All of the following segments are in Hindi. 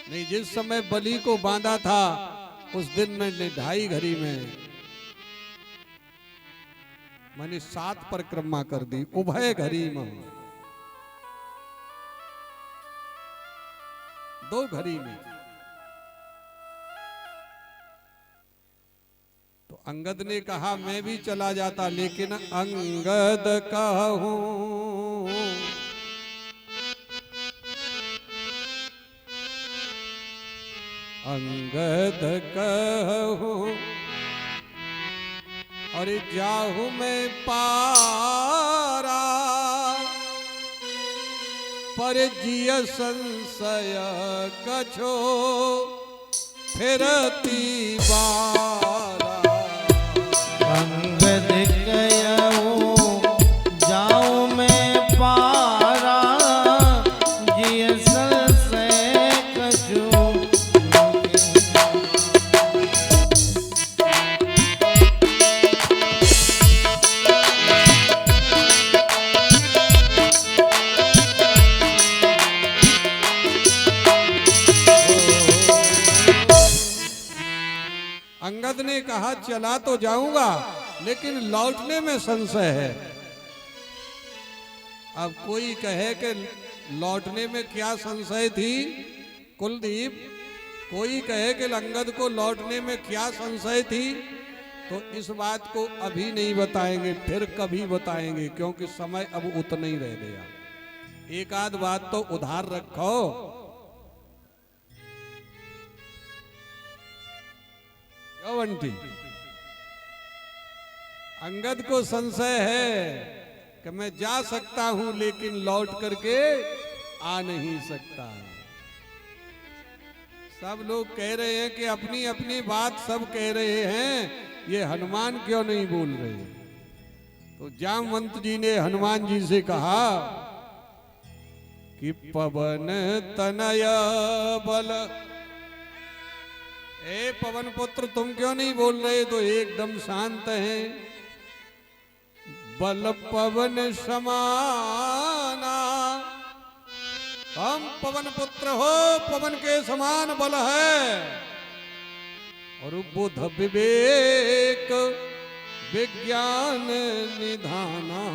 नहीं, जिस समय बलि को बांधा था उस दिन मैंने 2.5 घड़ी में मैंने 7 परिक्रमा कर दी, उभय घड़ी में, 2 घड़ी में। तो अंगद ने कहा मैं भी चला जाता, लेकिन अंगद कहूं अंगद कहूं और जाहू मैं पारा, पर जिय संशय कछो फिरती बारा। अंगद कहूं जाऊं मैं पारा, जिय संशय कछो। अंगद ने कहा चला तो जाऊंगा, लेकिन लौटने में संशय है। अब कोई कहे कि लौटने में क्या संशय थी कुलदीप, कोई कहे कि अंगद को लौटने में क्या संशय थी, तो इस बात को अभी नहीं बताएंगे, फिर कभी बताएंगे, क्योंकि समय अब उतना ही रह गया। एक आध बात तो उधार रखो। बंटी, अंगद को संशय है कि मैं जा सकता हूं लेकिन लौट करके आ नहीं सकता। सब लोग कह रहे हैं कि अपनी अपनी बात सब कह रहे हैं, ये हनुमान क्यों नहीं बोल रहे। तो जामवंत जी ने हनुमान जी से कहा कि पवन तनय बल, ए पवन पुत्र तुम क्यों नहीं बोल रहे, तो एकदम शांत हैं। बल पवन समाना, हम पवन पुत्र हो, पवन के समान बल है, और बुध विवेक विज्ञान निधाना।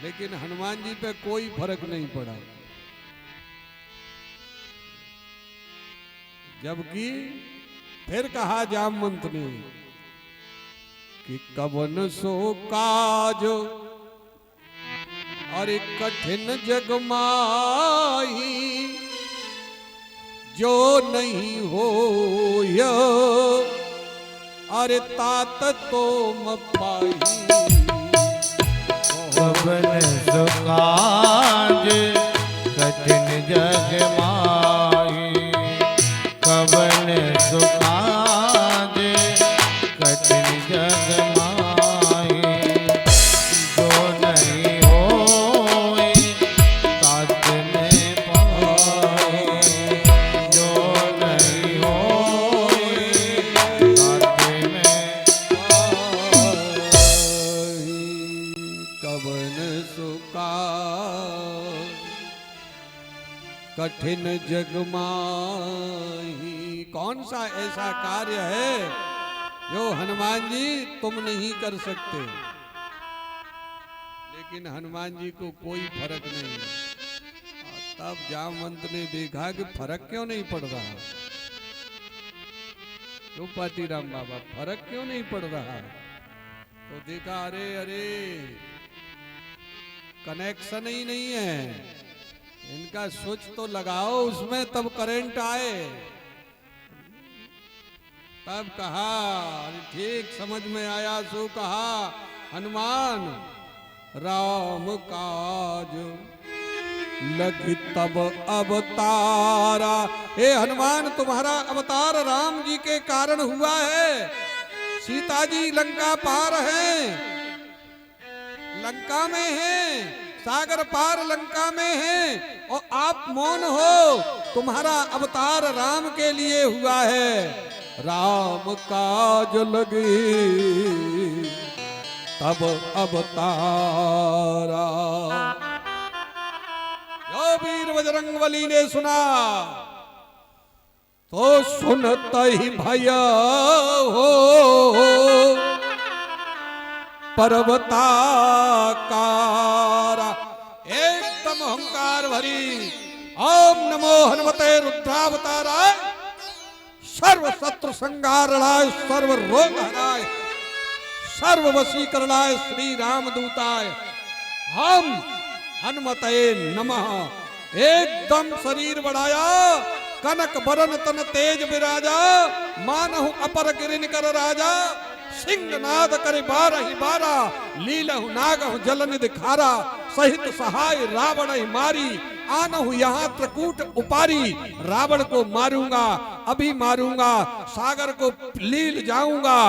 लेकिन हनुमान जी पे कोई फर्क नहीं पड़ा, जबकि फिर कहा जामवंत ने कि कवन सो काज और कठिन जग माही, जो नहीं हो अरे तात तो पाही। कवन सो काज कठिन जग माही, कवन सो काज कठिन जग माही, जो नहीं होए तात में पाए, जो नहीं होए तात में पाही। कवन सुका कठिन जग माही। कौन सा ऐसा कार्य है जो हनुमान जी तुम नहीं कर सकते। लेकिन हनुमान जी को कोई फर्क नहीं। तब जामवंत ने देखा कि फर्क क्यों नहीं पड़ रहा, क्यों पाटीराम बाबा फर्क क्यों नहीं पड़ रहा। तो देखा अरे अरे कनेक्शन ही नहीं है, इनका स्विच तो लगाओ उसमें तब करंट आए। तब कहा अरे ठीक समझ में आया, सो कहा हनुमान राम काज लखि तब अवतारा। हे हनुमान तुम्हारा अवतार राम जी के कारण हुआ है। सीता जी लंका पार हैं, लंका में हैं, सागर पार लंका में हैं, और आप मौन हो। तुम्हारा अवतार राम के लिए हुआ है। राम काज लगी तब अवतारा। जो वीर बजरंगबली ने सुना तो सुनत ही भय हो पर्वताकारा, एकदम अहंकार भरी ओम नमो हनुमते रुद्रावताराय सर्व शत्रु संहारणाय सर्व रोग हराय सर्व वशीकरणाय श्री रामदूताय हम हनुमते नमः। एकदम शरीर बढ़ाया, कनक बरन तन तेज विराजा, मानहु अपर गिरिन कर राजा, सिंह नाद करे बारहि बारा, लीलहु नागहु जल निधि खारा, सहित सहाय रावण ही मारी, आनहु यहाँ त्रकूट उपारी, रावण को मारूंगा अभी मारूंगा, सागर को लील जाऊंगा,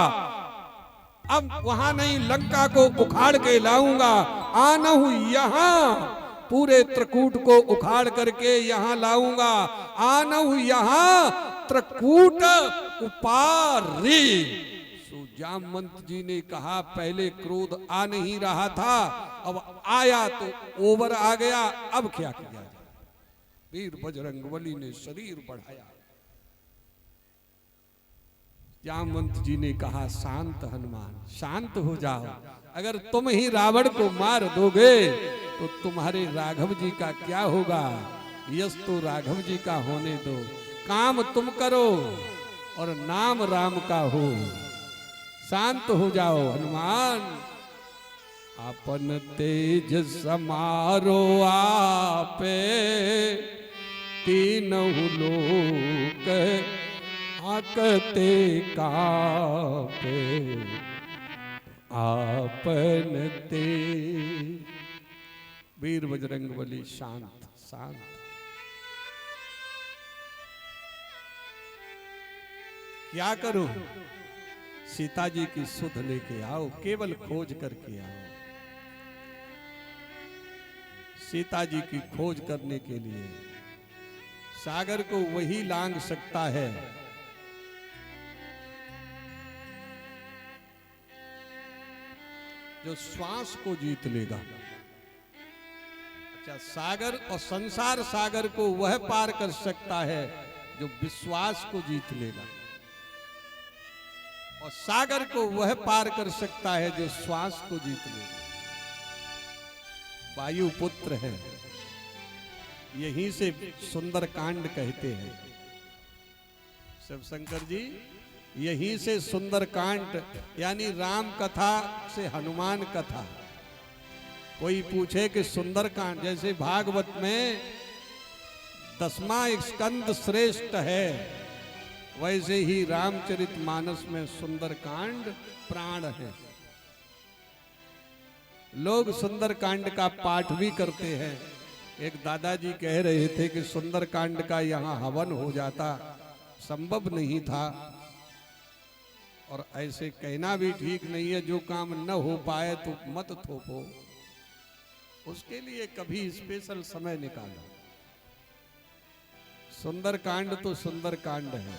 अब वहां नहीं लंका को उखाड़ के लाऊंगा, आनहु यहाँ पूरे त्रकूट को उखाड़ करके यहाँ लाऊंगा, आनहु यहाँ त्रकूट उपारी। जामवंत जी ने कहा पहले क्रोध आ नहीं रहा था, अब आया तो ओवर आ गया, अब क्या किया जाए। वीर बजरंगबली ने शरीर बढ़ाया। जामवंत जी ने कहा शांत हनुमान शांत हो जाओ, अगर तुम ही रावण को मार दोगे तो तुम्हारे राघव जी का क्या होगा। यश तो राघव जी का होने दो, काम तुम करो और नाम राम का हो। शांत हो जाओ हनुमान। अपन तेज समारो आपे, तीनहु लोक आकते कापे, आपन तेज। वीर बजरंगबली शांत शांत। क्या करूं? सीता जी की सुध लेके आओ, केवल खोज करके आओ। सीता जी की खोज करने के लिए सागर को वही लांग सकता है जो श्वास को जीत लेगा। अच्छा, सागर और संसार सागर को वह पार कर सकता है जो विश्वास को जीत लेगा, और सागर को वह पार कर सकता है जो श्वास को जीत लेगा। वायु पुत्र है, यहीं से सुंदर कांड कहते हैं शिव शंकर जी। यहीं से सुंदर कांड यानी राम कथा से हनुमान कथा। कोई पूछे कि सुंदर कांड, जैसे भागवत में 10वां स्कंद श्रेष्ठ है, वैसे ही रामचरितमानस में सुंदर कांड प्राण है। लोग सुंदर कांड का पाठ भी करते हैं। एक दादाजी कह रहे थे कि सुंदर कांड का यहाँ हवन हो जाता, संभव नहीं था, और ऐसे कहना भी ठीक नहीं है। जो काम न हो पाए तो मत थोपो, उसके लिए कभी स्पेशल समय निकालो। सुंदर कांड तो सुंदर कांड है।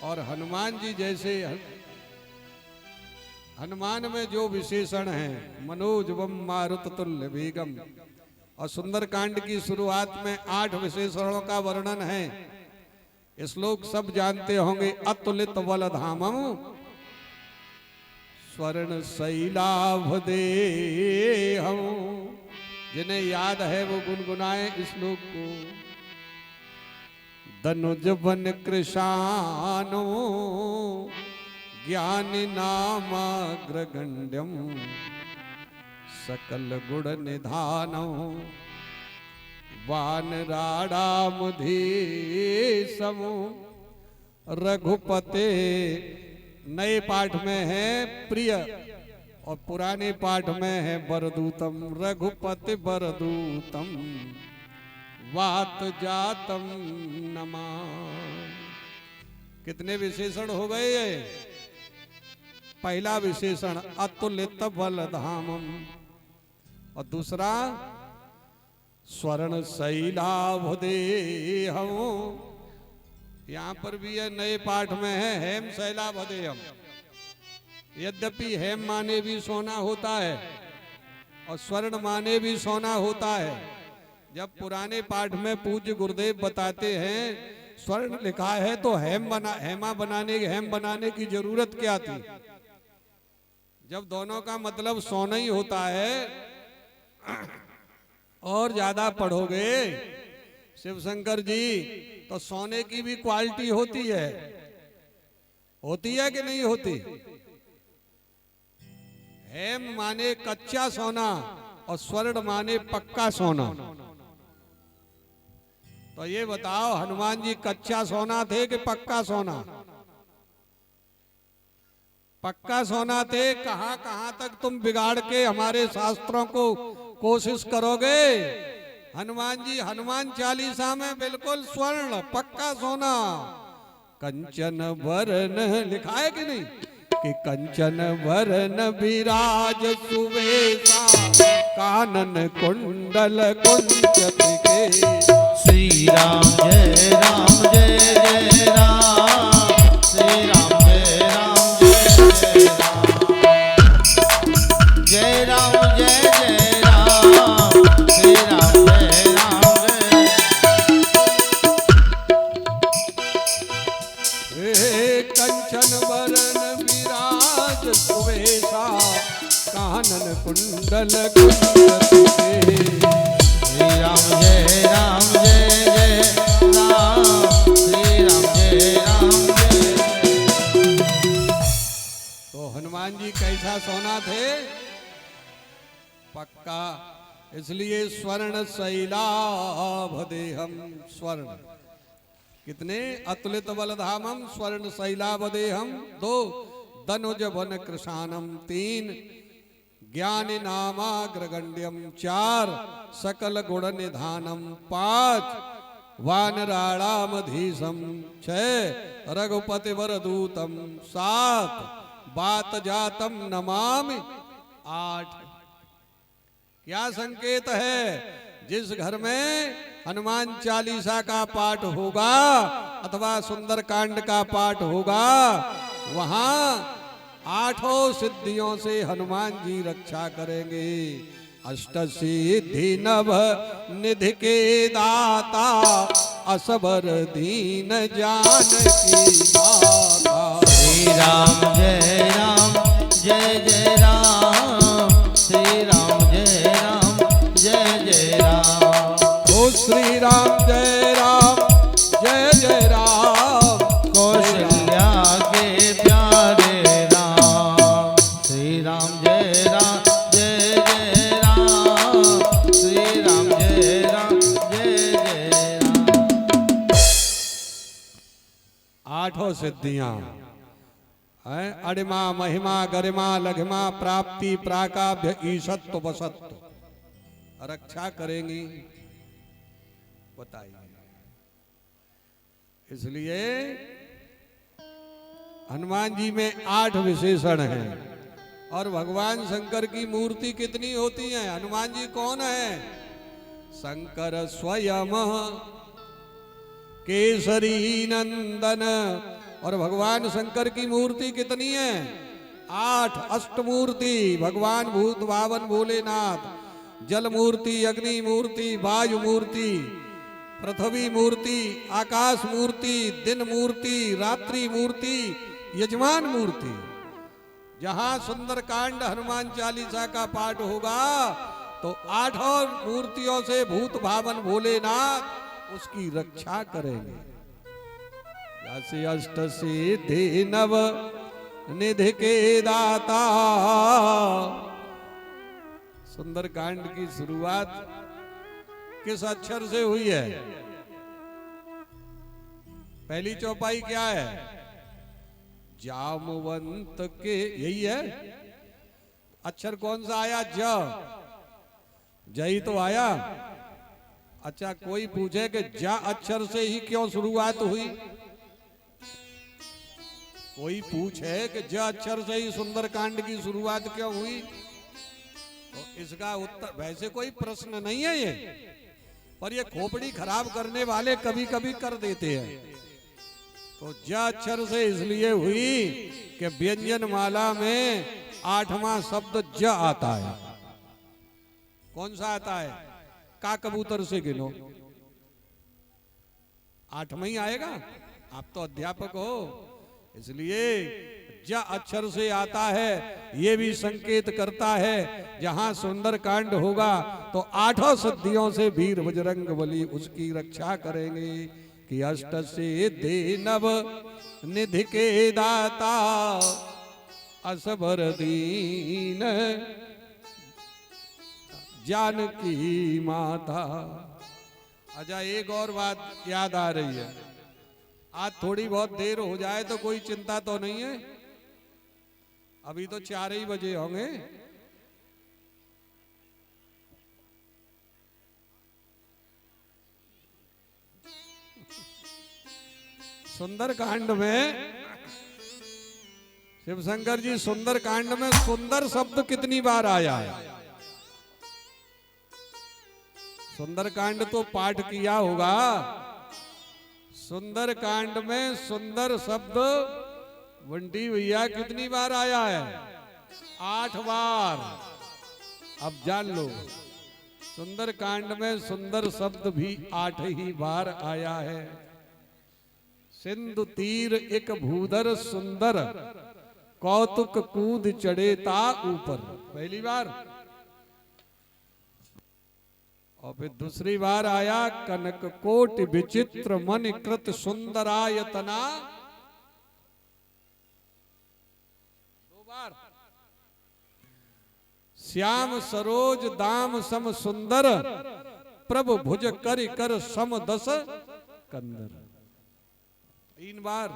और हनुमान जी जैसे, हनुमान में जो विशेषण हैं, मनोजवम मारुत तुल्य वेगम, और सुंदर कांड की शुरुआत में 8 विशेषणों का वर्णन है। श्लोक सब जानते होंगे। अतुलित बलधामम स्वर्ण शैलाभ देहम, जिन्हें याद है वो गुनगुनाए इस श्लोक को। धनुज बन कृशानो ज्ञानी नामाग्रगण्यम, सकल गुण निधानो वानराडामुधीसमो रघुपते। नए पाठ में है प्रिय और पुराने पाठ में है बरदूतम। रघुपति बरदूतम वात जातम नमा। कितने विशेषण हो गए? पहला विशेषण अतुलित बलधामम, और दूसरा स्वर्ण शैलाभदेहम। यहां पर भी है, नए पाठ में है हेम शैलाभदेहम। यद्यपि हेम माने भी सोना होता है, और स्वर्ण माने भी सोना होता है। जब पुराने पाठ में पूज्य गुरुदेव बताते हैं स्वर्ण लिखा है तो हेम बनाने की जरूरत क्या थी? जब दोनों का मतलब सोना ही होता है। और ज्यादा पढ़ोगे शिव शंकर जी तो सोने की भी क्वालिटी होती है कि नहीं होती? हेम माने कच्चा सोना और स्वर्ण माने पक्का सोना। तो ये बताओ हनुमान जी कच्चा सोना थे कि पक्का सोना? पक्का सोना थे। कहां कहां तक तुम बिगाड़ के हमारे शास्त्रों को कोशिश करोगे? हनुमान जी हनुमान चालीसा में बिल्कुल स्वर्ण पक्का सोना। कंचन वरन लिखा है कि नहीं कि कंचन वरन विराज सुवेशा कानन कुंडल कुंचत के। श्री राम जय राम जय जय राम। श्री राम जय राम जय जय राम। जय राम जय जय राम। श्री राम जय राम जय। कंचन वरन विराज सुवेशा कानन कुंडल कुंचत के। श्री राम जय राम जय जय राम। श्री राम जय राम जय। तो हनुमान जी कैसा सोना थे? पक्का। इसलिए स्वर्ण शैलाभ देहम। स्वर्ण कितने अतुलित बलधामम स्वर्ण शैलाभ देहम। 2 धनुज वन कृशानम। 3 ज्ञान नामाग्रगण्यम। 4 सकल गुण निधानम। 5 वानराणामधीशम। 6 रघुपति वरदूतम। 7 बात जातम नमामि। 8 क्या संकेत है? जिस घर में हनुमान चालीसा का पाठ होगा अथवा सुंदरकांड का पाठ होगा वहां 8 सिद्धियों से हनुमान जी रक्षा करेंगे। अष्ट सिद्धि नव निधि के दाता असबर दीन जानकी माता। श्री राम जय राम जय जय राम। श्री राम जय राम जय जय राम। ओ श्री राम जय राम जय जय राम। कौशल्या के प्यारे राम। श्री राम जय राम जय जय राम। श्री राम जय राम जय जय राम। 8 सिद्धियां हैं। अणिमा महिमा गरिमा लघिमा प्राप्ति प्राकाभ्य ईशत्व वसत्व रक्षा करेंगी। बताइए। इसलिए हनुमान जी में 8 विशेषण हैं। और भगवान शंकर की मूर्ति कितनी होती है? हनुमान जी कौन है? शंकर स्वयं केसरी नंदन। और भगवान शंकर की मूर्ति कितनी है? 8 अष्टमूर्ति। भगवान भूत भावन भोलेनाथ, जल मूर्ति, अग्नि मूर्ति, वायु मूर्ति, पृथ्वी मूर्ति, आकाश मूर्ति, दिन मूर्ति, रात्रि मूर्ति, यजमान मूर्ति। जहां सुंदरकांड हनुमान चालीसा का पाठ होगा तो 8 मूर्तियों से भूत भावन भोलेनाथ उसकी रक्षा करेंगे। जैसे अष्ट सिद्धि नव निधि के दाता। सुंदरकांड की शुरुआत किस अक्षर से हुई है? पहली चौपाई क्या है? जामवंत के, यही है। अक्षर कौन सा आया? ज। जय तो आया। अच्छा, कोई पूछे कि जा अक्षर से ही क्यों शुरुआत हुई? कोई पूछे कि ज अक्षर से ही सुंदरकांड की शुरुआत क्यों हुई? तो इसका उत्तर, वैसे कोई प्रश्न नहीं है ये, पर ये खोपड़ी खराब करने वाले कभी कभी कर देते हैं। तो ज अक्षर से इसलिए हुई कि व्यंजन माला में 8वां शब्द ज आता है। कौन सा आता है? का कबूतर से गिनो। 8वां ही आएगा। आप तो अध्यापक हो, इसलिए ज अक्षर से आता है। ये भी संकेत करता है जहां सुंदर कांड होगा तो 8 सिद्धियों से वीर बजरंग बली उसकी रक्षा करेंगे। कि अष्ट से दे नव निधि के दाता असबर दीन जानकी माता। अच्छा, एक और बात याद आ रही है। आज थोड़ी बहुत देर हो जाए तो कोई चिंता तो नहीं है। अभी तो 4 ही बजे होंगे। सुंदर कांड में शिव शंकर जी, सुंदर कांड में सुंदर शब्द कितनी बार आया है? सुंदर कांड तो पाठ किया होगा। सुंदर कांड में सुंदर शब्द बंटी भैया कितनी बार आया है? 8 बार। अब जान लो, सुंदर कांड में सुंदर शब्द भी 8 ही बार आया है। सिंधु तीर एक भूधर सुंदर कौतुक कूद चढ़े ता ऊपर, पहली बार। और फिर दूसरी बार आया कनक कोट विचित्र मन कृत सुंदरायतना, 2 बार। श्याम सरोज दाम सम सुंदर प्रभु भुज कर कर सम 10 कंदर, 3 बार।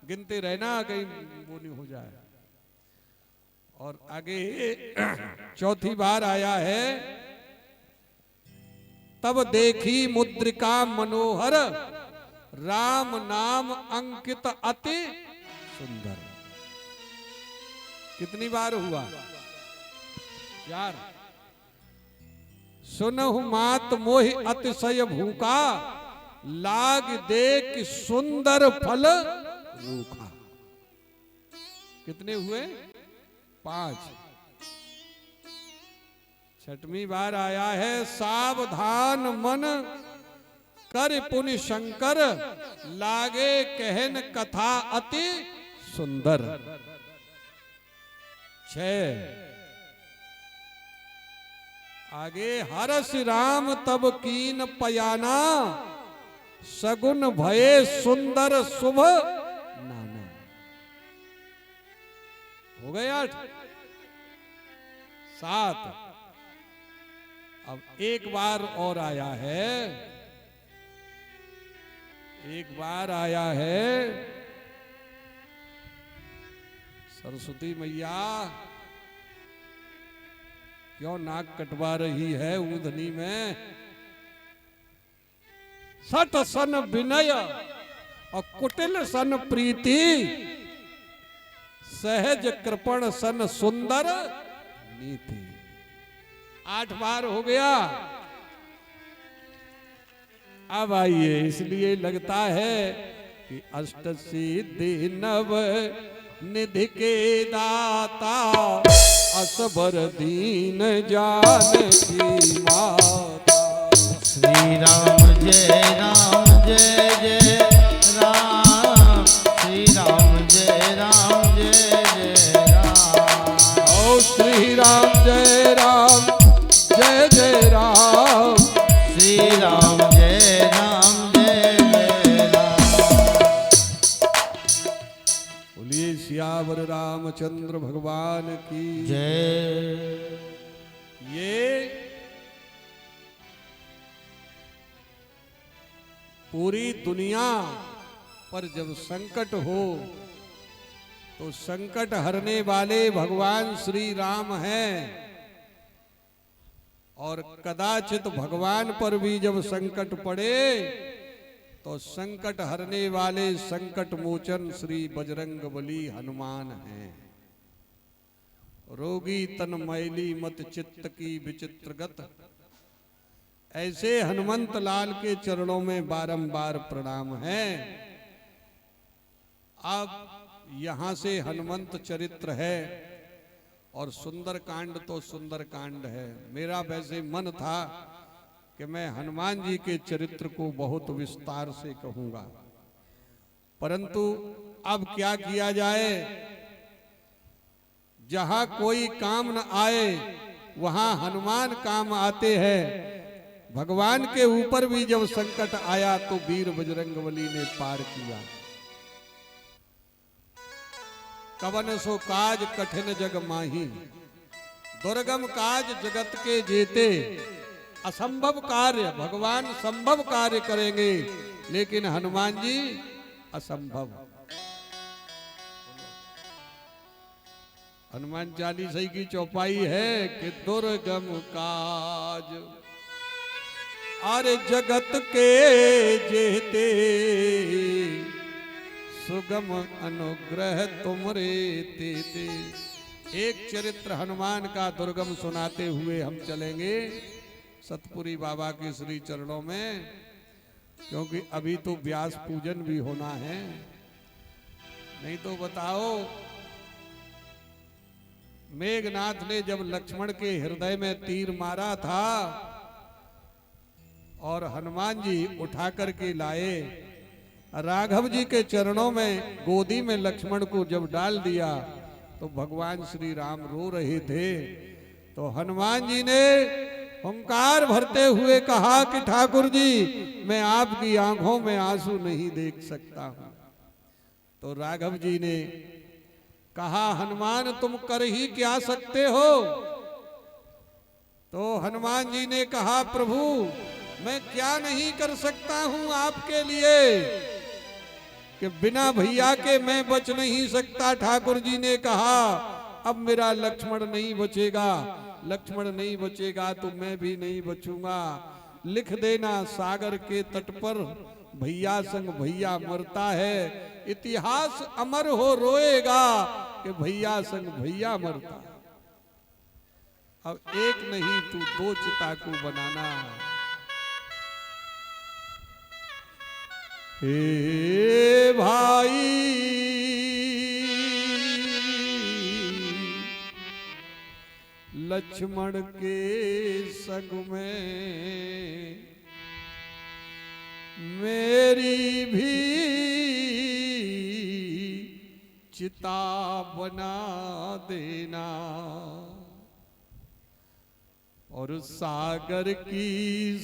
गिनते रहना कहीं वो नहीं हो जाए। और आगे 4थी बार आया है तब देखी मुद्रिका मनोहर राम नाम अंकित अति सुंदर। कितनी बार हुआ? 4। सुनहु मात मोहि अतिशय भूखा लाग देख सुंदर फल रूखा। कितने हुए? 5। 6वीं बार आया है सावधान मन कर पुनि शंकर लागे कहन कथा अति सुंदर। 6। आगे हरस राम तब कीन पयाना सगुन भये सुंदर शुभ नाना। हो गए 8। 7। अब एक बार और आया है, एक बार आया है सरस्वती मैया क्यों नाक कटवा रही है ऊधनी में? सट सन विनय और कुटिल सन प्रीति सहज कृपण सन सुंदर नीति। 8 बार हो गया। अब आइए, इसलिए लगता है कि अष्ट सिद्धि नव निधि के दाता असबर दीन जानकी माता। श्री राम जय जय राम, श्री राम जय जय राम। ओ श्री राम जय राम, श्री राम जय जय राम। बोलिए सियावर रामचंद्र भगवान की जय। ये पूरी दुनिया पर जब संकट हो तो संकट हरने वाले भगवान श्री राम हैं। और कदाचित भगवान पर भी जब संकट पड़े तो संकट हरने वाले संकट मोचन श्री बजरंग बली हनुमान हैं। रोगी तन मैली मत चित्त की विचित्र गत, ऐसे हनुमंत लाल के चरणों में बारंबार प्रणाम है। अब यहां से हनुमंत चरित्र है और सुंदर कांड तो सुंदर कांड है। मेरा वैसे मन था कि मैं हनुमान जी के चरित्र को बहुत विस्तार से कहूंगा, परंतु अब क्या किया जाए, जहां कोई काम न आए वहां हनुमान काम आते हैं। भगवान के ऊपर भी जब संकट आया तो वीर बजरंगबली ने पार किया। कवन सो काज कठिन जग माही, दुर्गम काज जगत के जेते। असंभव कार्य भगवान संभव कार्य करेंगे, लेकिन हनुमान जी असंभव। हनुमान चालीसा की चौपाई है कि दुर्गम काज अरे जगत के जेते, सुगम अनुग्रह तुमरे तेते। एक चरित्र हनुमान का दुर्गम सुनाते हुए हम चलेंगे सतपुरी बाबा के श्री चरणों में, क्योंकि अभी तो व्यास पूजन भी होना है। नहीं तो बताओ, मेघनाथ ने जब लक्ष्मण के हृदय में तीर मारा था और हनुमान जी उठा करके लाए, राघव जी के चरणों में गोदी में लक्ष्मण को जब डाल दिया तो भगवान श्री राम रो रहे थे। तो हनुमान जी ने हुंकार भरते हुए कहा कि ठाकुर जी, मैं आपकी आंखों में आंसू नहीं देख सकता हूं। तो राघव जी ने कहा, हनुमान तुम कर ही क्या सकते हो? तो हनुमान जी ने कहा, प्रभु मैं क्या नहीं कर सकता हूं आपके लिए, कि बिना भैया के मैं बच नहीं सकता। ठाकुर जी ने कहा, अब मेरा लक्ष्मण नहीं बचेगा, लक्ष्मण नहीं बचेगा तो मैं भी नहीं बचूंगा। लिख देना सागर के तट पर भैया संग भैया मरता है, इतिहास अमर हो रोएगा कि भैया संग भैया मरता। अब एक नहीं तू दो चिता को बनाना। हे भाई लक्ष्मण के संग में मेरी भी चिता बना देना, और सागर की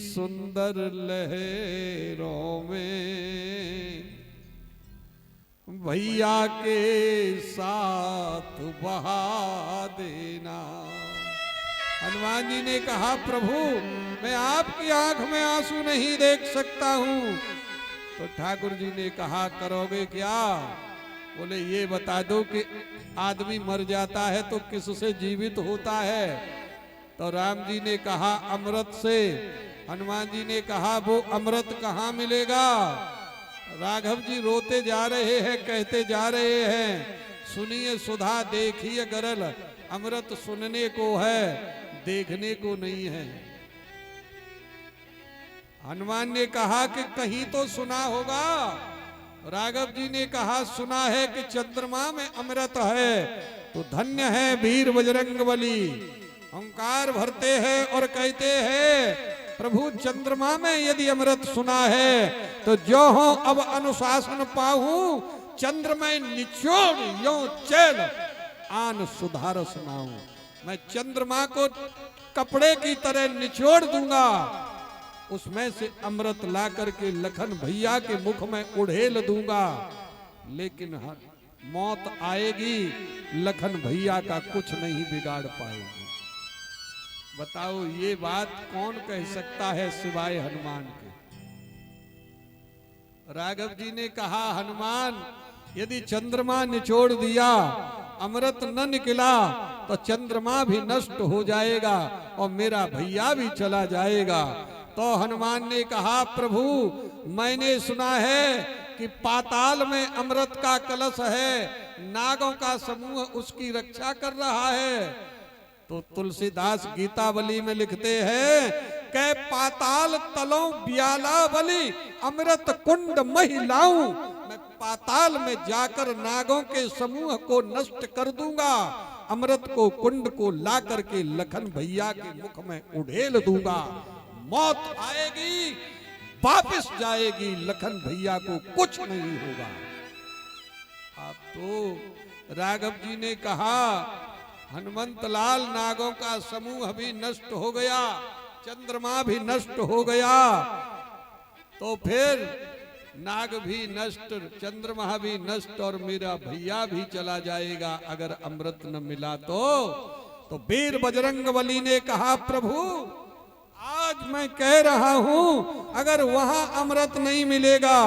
सुंदर लहरों में भैया के साथ बहा देना। हनुमान जी ने कहा, प्रभु मैं आपकी आंख में आंसू नहीं देख सकता हूं। तो ठाकुर जी ने कहा, करोगे क्या? बोले ये बता दो कि आदमी मर जाता है तो किससे जीवित होता है? तो राम जी ने कहा, अमृत से। हनुमान जी ने कहा, वो अमृत कहाँ मिलेगा? राघव जी रोते जा रहे हैं, कहते जा रहे हैं, सुनिए सुधा देखिए गरल, अमृत सुनने को है, देखने को नहीं है। हनुमान ने कहा कि कहीं तो सुना होगा। राघव जी ने कहा, सुना है कि चंद्रमा में अमृत है। तो धन्य है वीर बजरंगबली। ओंकार भरते हैं और कहते हैं, प्रभु चंद्रमा में यदि अमृत सुना है तो जो हो अब अनुशासन पाऊं, चंद्र में निचोड़ यो चैल आन सुधार सुनाऊं। मैं चंद्रमा को कपड़े की तरह निचोड़ दूंगा, उसमें से अमृत ला करके लखन भैया के मुख में उड़ेल दूंगा, लेकिन मौत आएगी, लखन भैया का कुछ नहीं बिगाड़ पाएगी। बताओ ये बात कौन कह सकता है सिवाय हनुमान के? राघव जी ने कहा, हनुमान यदि चंद्रमा निचोड़ दिया, अमृत न निकला तो चंद्रमा भी नष्ट हो जाएगा और मेरा भैया भी चला जाएगा। तो हनुमान ने कहा, प्रभु मैंने सुना है कि पाताल में अमृत का कलश है, नागों का समूह उसकी रक्षा कर रहा है। तो तुलसीदास गीतावली में लिखते हैं कि पाताल तलों ब्याला बलि अमृत कुंड महिलाऊं, मैं पाताल में जाकर नागों के समूह को नष्ट कर दूंगा अमृत को कुंड को ला करके लखन भैया के मुख में उड़ेल दूंगा। मौत आएगी, वापस जाएगी, लखन भैया को कुछ नहीं होगा। आप तो राघव जी ने कहा हनुमंत लाल नागों का समूह भी नष्ट हो गया, चंद्रमा भी नष्ट हो गया, तो फिर नाग भी नष्ट, चंद्रमा भी नष्ट और मेरा भैया भी चला जाएगा अगर अमृत न मिला तो वीर बजरंगबली ने कहा प्रभु आज मैं कह रहा हूं अगर वहां अमृत नहीं मिलेगा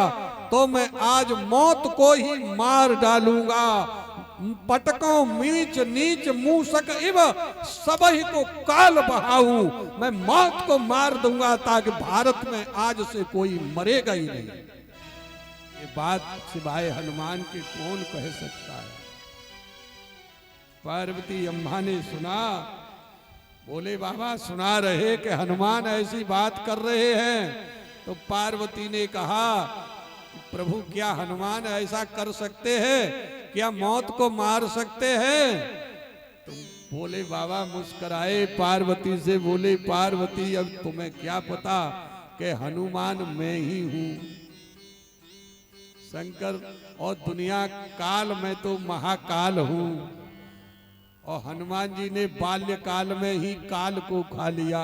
तो मैं आज मौत को ही मार डालूंगा। पटकों मीच नीच मूसक इव सबही को काल बहाऊं, मैं मौत को मार दूंगा ताकि भारत में आज से कोई मरेगा ही नहीं। ये बात सिवाय हनुमान के कौन कह सकता है। पार्वती अम्मा ने सुना, बोले बाबा सुना रहे कि हनुमान ऐसी बात कर रहे हैं, तो पार्वती ने कहा प्रभु क्या हनुमान ऐसा कर सकते हैं, क्या मौत को मार सकते हैं। तो बोले बाबा मुस्कुराए पार्वती से, बोले पार्वती अब तुम्हें क्या पता कि हनुमान मैं ही हूं। शंकर और दुनिया काल में तो महाकाल हूं, और हनुमान जी ने बाल्यकाल में ही काल को खा लिया।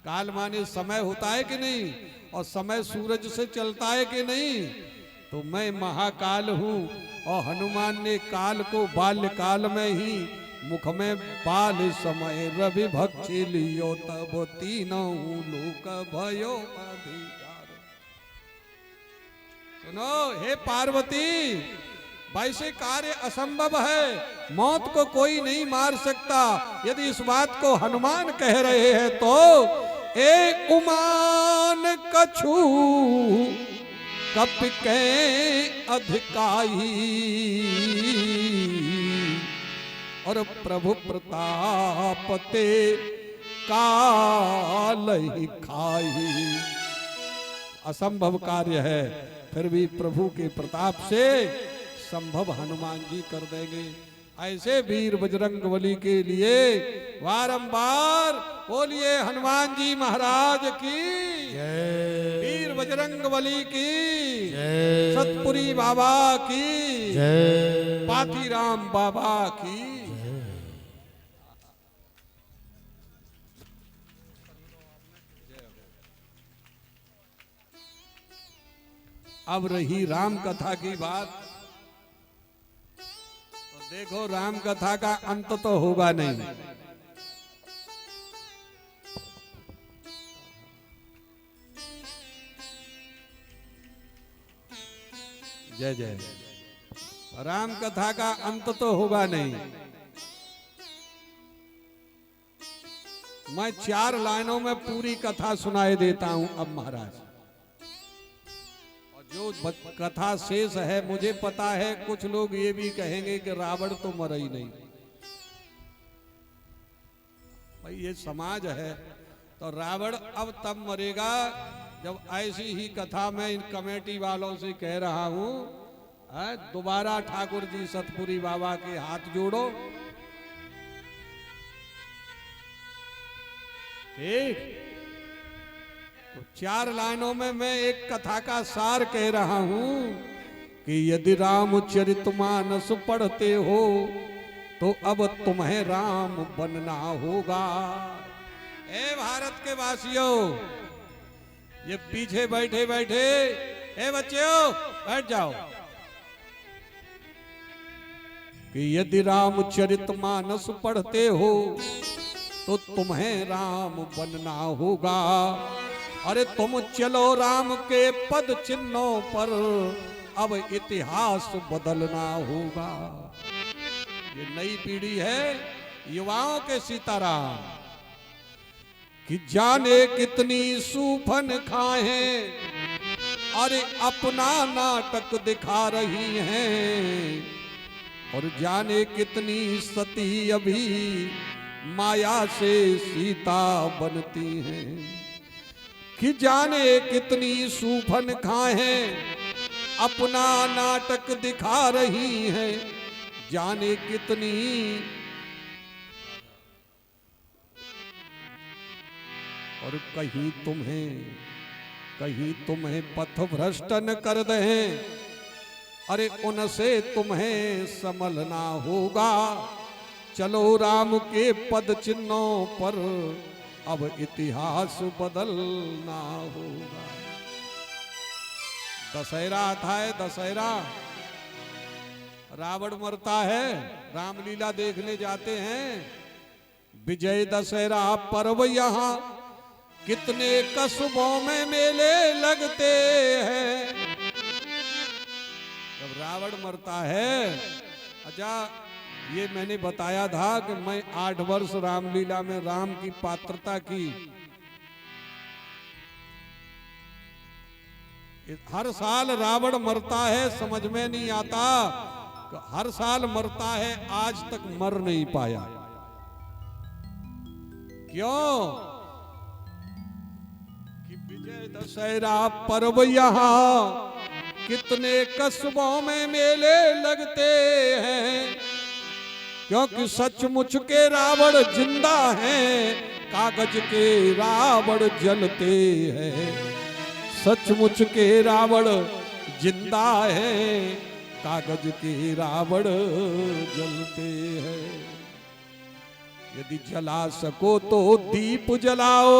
काल माने समय होता है कि नहीं, और समय सूरज से चलता है कि नहीं, तो मैं महाकाल हूं और हनुमान ने काल को बाल्यकाल में ही मुख में बाल समय रवि भक्षी लियो तब तीनों लोक भयो अधिकार। सुनो हे पार्वती, वैसे कार्य असंभव है, मौत को कोई नहीं मार सकता। यदि इस बात को हनुमान कह रहे हैं तो ए उमान कछु कप के अधिकाई और प्रभु प्रताप ते काल ही खाई। असंभव कार्य है, फिर भी प्रभु के प्रताप से संभव हनुमान जी कर देंगे। ऐसे वीर बजरंगबली के लिए बारंबार बोलिए हनुमान जी महाराज की जय, वीर बजरंगबली की जय, सतपुरी बाबा की जय, पातीराम बाबा की। अब रही राम कथा की बात, देखो राम कथा का अंत तो होगा नहीं। जय जय, राम कथा का अंत तो होगा नहीं। मैं 4 लाइनों में पूरी कथा सुनाए देता हूं अब महाराज। जो कथा शेष है मुझे पता है, कुछ लोग ये भी कहेंगे कि रावण तो मरा ही नहीं। भाई ये समाज है, तो रावण अब तब मरेगा जब ऐसी ही कथा मैं इन कमेटी वालों से कह रहा हूं, दोबारा ठाकुर जी सतपुरी बाबा के हाथ जोड़ो। ठीक, तो 4 लाइनों में मैं एक कथा का सार कह रहा हूं कि यदि रामचरितमानस पढ़ते हो तो अब तुम्हें राम बनना होगा। ए भारत के वासियों, ये पीछे बैठे बैठे, ए बच्चों बैठ जाओ, कि यदि रामचरितमानस पढ़ते हो तो तुम्हें राम बनना होगा। अरे तुम चलो राम के पद चिन्हों पर, अब इतिहास बदलना होगा। ये नई पीढ़ी है, युवाओं के सीताराम, कि जाने कितनी सूफन खाए अरे अपना नाटक दिखा रही हैं, और जाने कितनी सती अभी माया से सीता बनती हैं। कि जाने कितनी सूफन खाए अपना नाटक दिखा रही हैं, जाने कितनी और कहीं तुम्हें पथ भ्रष्ट न कर दें, अरे उनसे तुम्हें संभलना होगा। चलो राम के पद चिन्हों पर अब इतिहास बदलना होगा। दशहरा था है, दशहरा, रावण मरता है, रामलीला देखने जाते हैं। विजय दशहरा पर्व यहाँ कितने कस्बों में मेले लगते हैं। जब रावण मरता है, अच्छा ये मैंने बताया था कि मैं 8 वर्ष रामलीला में राम की पात्रता की। हर साल रावण मरता है, समझ में नहीं आता, हर साल मरता है, आज तक मर नहीं पाया। क्यों? कि विजय दशहरा पर्व यहाँ कितने कस्बों में मेले लगते हैं, क्योंकि सचमुच के रावण जिंदा हैं, कागज के रावण जलते हैं। सचमुच के रावण जिंदा हैं, कागज के रावण जलते हैं। यदि जला सको तो दीप जलाओ।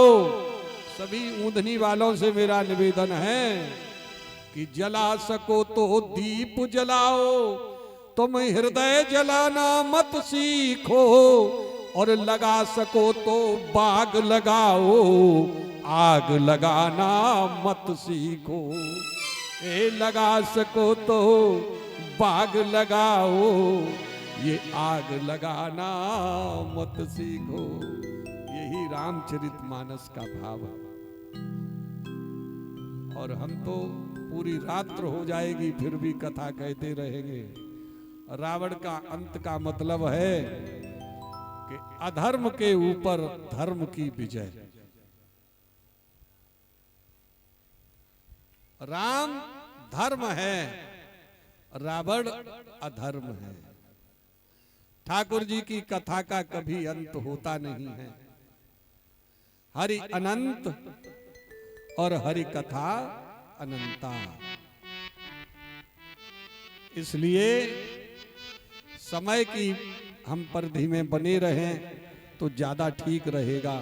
सभी ऊंधनी वालों से मेरा निवेदन है कि जला सको तो दीप जलाओ, तुम हृदय जलाना मत सीखो, और लगा सको तो बाग लगाओ, आग लगाना मत सीखो। ए लगा सको तो बाग लगाओ, ये आग लगाना मत सीखो। यही रामचरितमानस का भाव है। और हम तो पूरी रात्र हो जाएगी फिर भी कथा कहते रहेंगे। रावण का अंत का मतलब है कि अधर्म के ऊपर धर्म की विजय। राम धर्म है, रावण अधर्म है। ठाकुर जी की कथा का कभी अंत होता नहीं है। हरि अनंत और हरि कथा अनंता। इसलिए समय की हम परिधि में बने रहें तो ज्यादा ठीक रहेगा।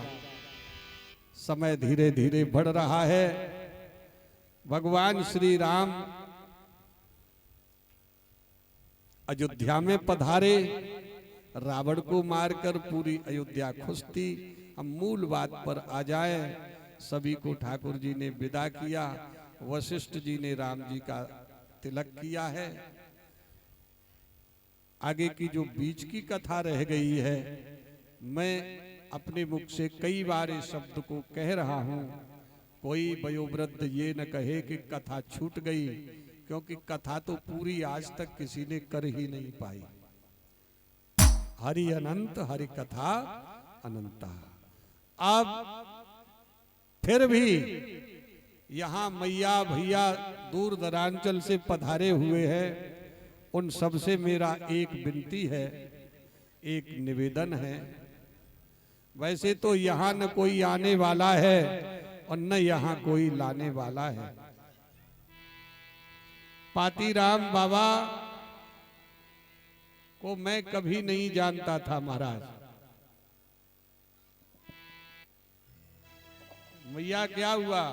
समय धीरे धीरे बढ़ रहा है। भगवान श्री राम अयोध्या में पधारे, रावण को मारकर पूरी अयोध्या खुश थी। हम मूल बात पर आ जाएं। सभी को ठाकुर जी ने विदा किया। वशिष्ठ जी ने राम जी का तिलक किया है। आगे की जो बीच की कथा रह गई है, मैं अपने मुख से कई बार इस शब्द को कह रहा हूं। कोई वयोवृद्ध ये न कहे कि कथा छूट गई, क्योंकि कथा तो पूरी आज तक किसी ने कर ही नहीं पाई। हरि अनंत हरि कथा अनंता। अब फिर भी यहाँ मैया भैया दूर दरांचल से पधारे हुए हैं, उन सब से मेरा एक विनती है, एक निवेदन है। वैसे तो यहाँ न कोई आने वाला है और न यहाँ कोई लाने वाला है। पातीराम बाबा को मैं कभी नहीं जानता था महाराज। मैया क्या हुआ?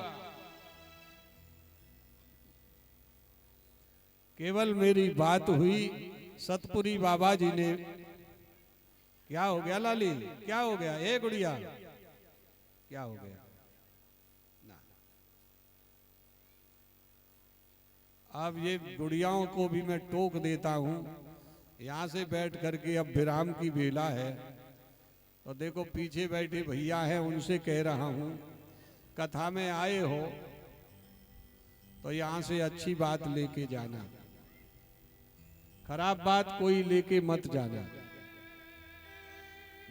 केवल मेरी बात हुई, सतपुरी बाबा जी ने, क्या हो गया लाली, क्या हो गया? ए गुड़िया, क्या हो गया? ना, अब ये गुड़ियाओं को भी मैं टोक देता हूं। यहां से बैठ करके अब विराम की बेला है, तो देखो पीछे बैठे भैया हैं, उनसे कह रहा हूं, कथा में आए हो तो यहां से अच्छी बात लेके जाना, खराब बात कोई लेके मत जाना।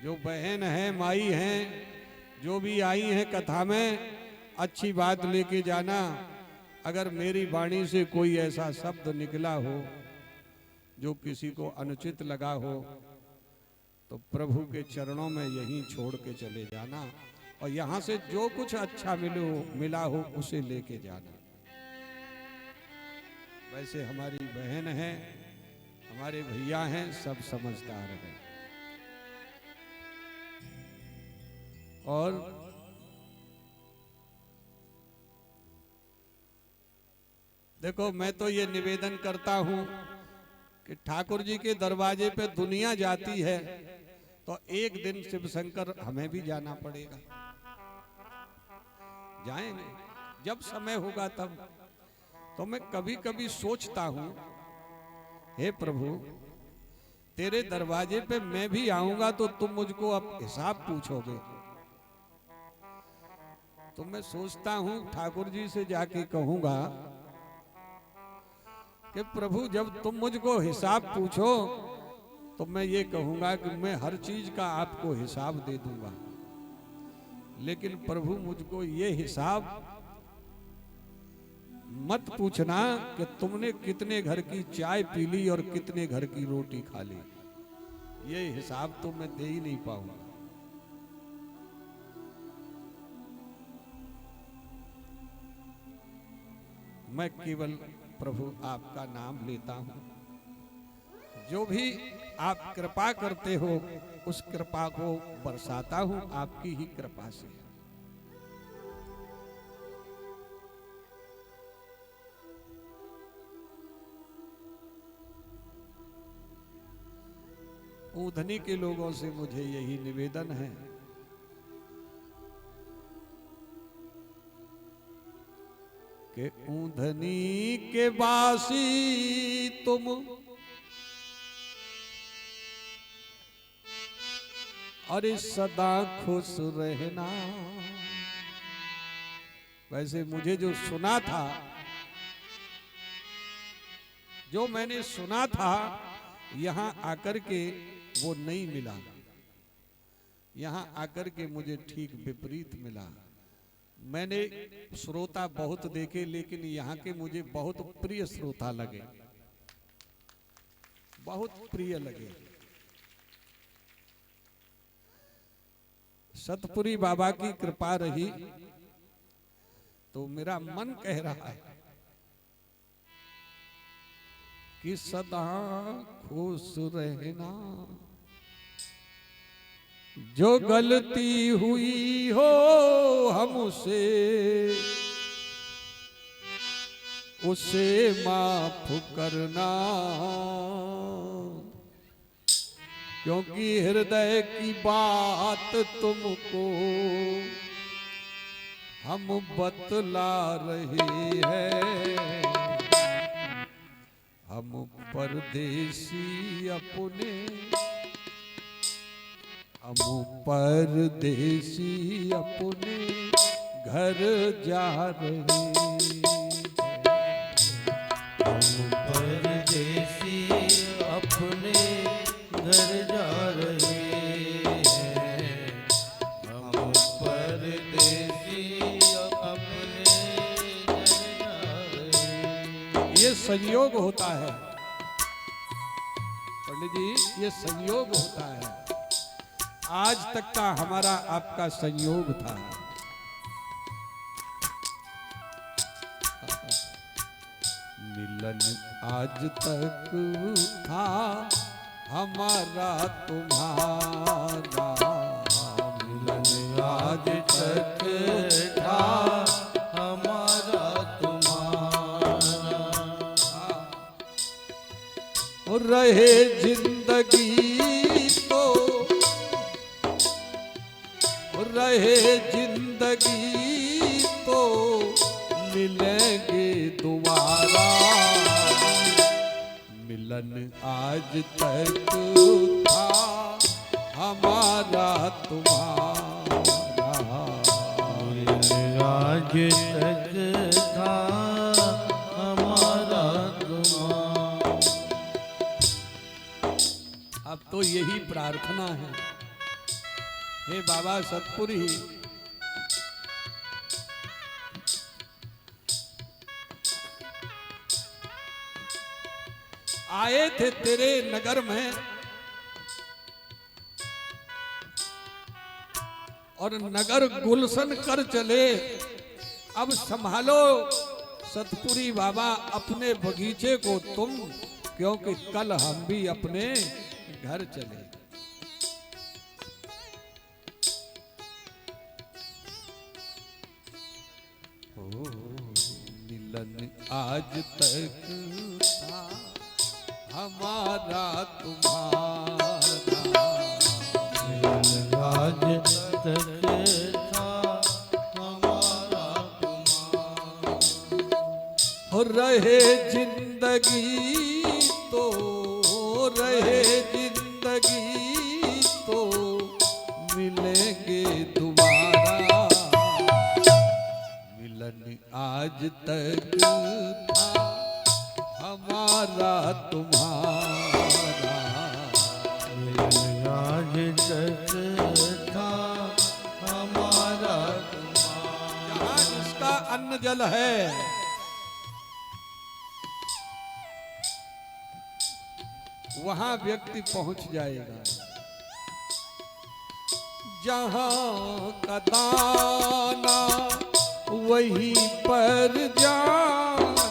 जो बहन है, माई हैं, जो भी आई हैं कथा में, अच्छी बात लेके जाना। अगर मेरी वाणी से कोई ऐसा शब्द निकला हो जो किसी को अनुचित लगा हो, तो प्रभु के चरणों में यहीं छोड़ के चले जाना। और यहाँ से जो कुछ अच्छा मिला हो उसे लेके जाना। वैसे हमारी बहन है, हमारे भैया हैं, सब समझदार हैं। और देखो, मैं तो ये निवेदन करता हूं कि ठाकुर जी के दरवाजे पे दुनिया जाती है तो एक दिन शिव शंकर हमें भी जाना पड़ेगा। जाएंगे जब समय होगा तब। तो मैं कभी कभी सोचता हूं, हे प्रभु, तेरे दरवाजे पे मैं भी आऊंगा तो तुम मुझको अब हिसाब पूछोगे। तो मैं सोचता हूं ठाकुर जी से जाके कहूंगा कि प्रभु जब तुम मुझको हिसाब पूछो तो मैं ये कहूंगा कि मैं हर चीज का आपको हिसाब दे दूंगा, लेकिन प्रभु मुझको ये हिसाब मत पूछना कि तुमने कितने घर की चाय पी ली और कितने घर की रोटी खा ली। ये हिसाब तो मैं दे ही नहीं पाऊंगा। मैं केवल प्रभु आपका नाम लेता हूं। जो भी आप कृपा करते हो उस कृपा को बरसाता हूं आपकी ही कृपा से। ऊधनी के लोगों से मुझे यही निवेदन है कि ऊधनी के बासी तुम अरे सदा खुश रहना। वैसे मुझे जो सुना था, जो मैंने सुना था, यहां आकर के वो नहीं मिला। यहां आकर के मुझे ठीक विपरीत मिला। मैंने श्रोता बहुत देखे, लेकिन यहाँ के मुझे बहुत प्रिय श्रोता लगे, बहुत प्रिय लगे। सतपुरी बाबा की कृपा रही तो मेरा मन कह रहा है कि सदा खुश रहना। जो गलती हुई हो हमसे उसे माफ करना, क्योंकि हृदय की बात तुमको हम बतला रहे हैं। हम परदेसी अपने, हम परदेसी अपने घर जा रहे हैं। हम परदेसी अपने घर जा रहे हैं। हम परदेसी अपने घर जा रहे हैं। ये संयोग होता है पंडित जी, ये संयोग होता है। आज तक का हमारा आपका संयोग था। मिलन आज तक था हमारा तुम्हारा। मिलन आज तक था हमारा तुम्हारा। और रहे जिंदगी तो, रहे जिंदगी तो मिलेंगे दोबारा। मिलन आज तक था हमारा तुम्हारा। मिलन आज तक था हमारा तुम्हारा। अब तो यही प्रार्थना है, हे बाबा सतपुरी, आए थे तेरे नगर में और नगर गुलशन कर चले। अब संभालो सतपुरी बाबा अपने बगीचे को तुम, क्योंकि कल हम भी अपने घर चले। ओ मिलन आज तक था हमारा तुम्हारा, आज तक था हमारा तुम्हारा, हो रहे जिंदगी तो रहे जिंदगी तो मिलेंगे दोबारा। मिलन आज तक था हमारा तुम्हारा, आज तक था हमारा तुम्हारा। जहाँ जिसका अन्न जल है वहां व्यक्ति पहुंच जाएगा। जहां का दाना वहीं पर जाना,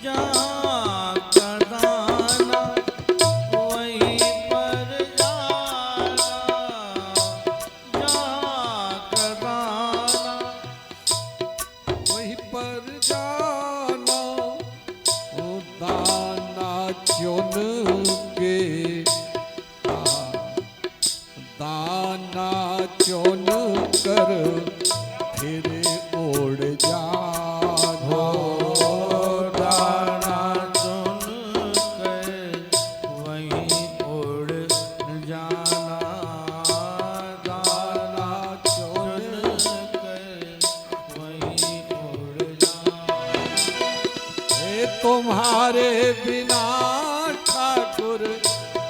जहाँ का दाना वहीं पर जाना, जहाँ का दाना वहीं पर जाना। ओ दाना चुन के, दाना चुन कर फिर उड़ जाना। दाना चुन कर वहीं उड़ जाना, दाना चुन कर वहीं उड़ जाना। हे तुम्हारे बिना ठाकुर,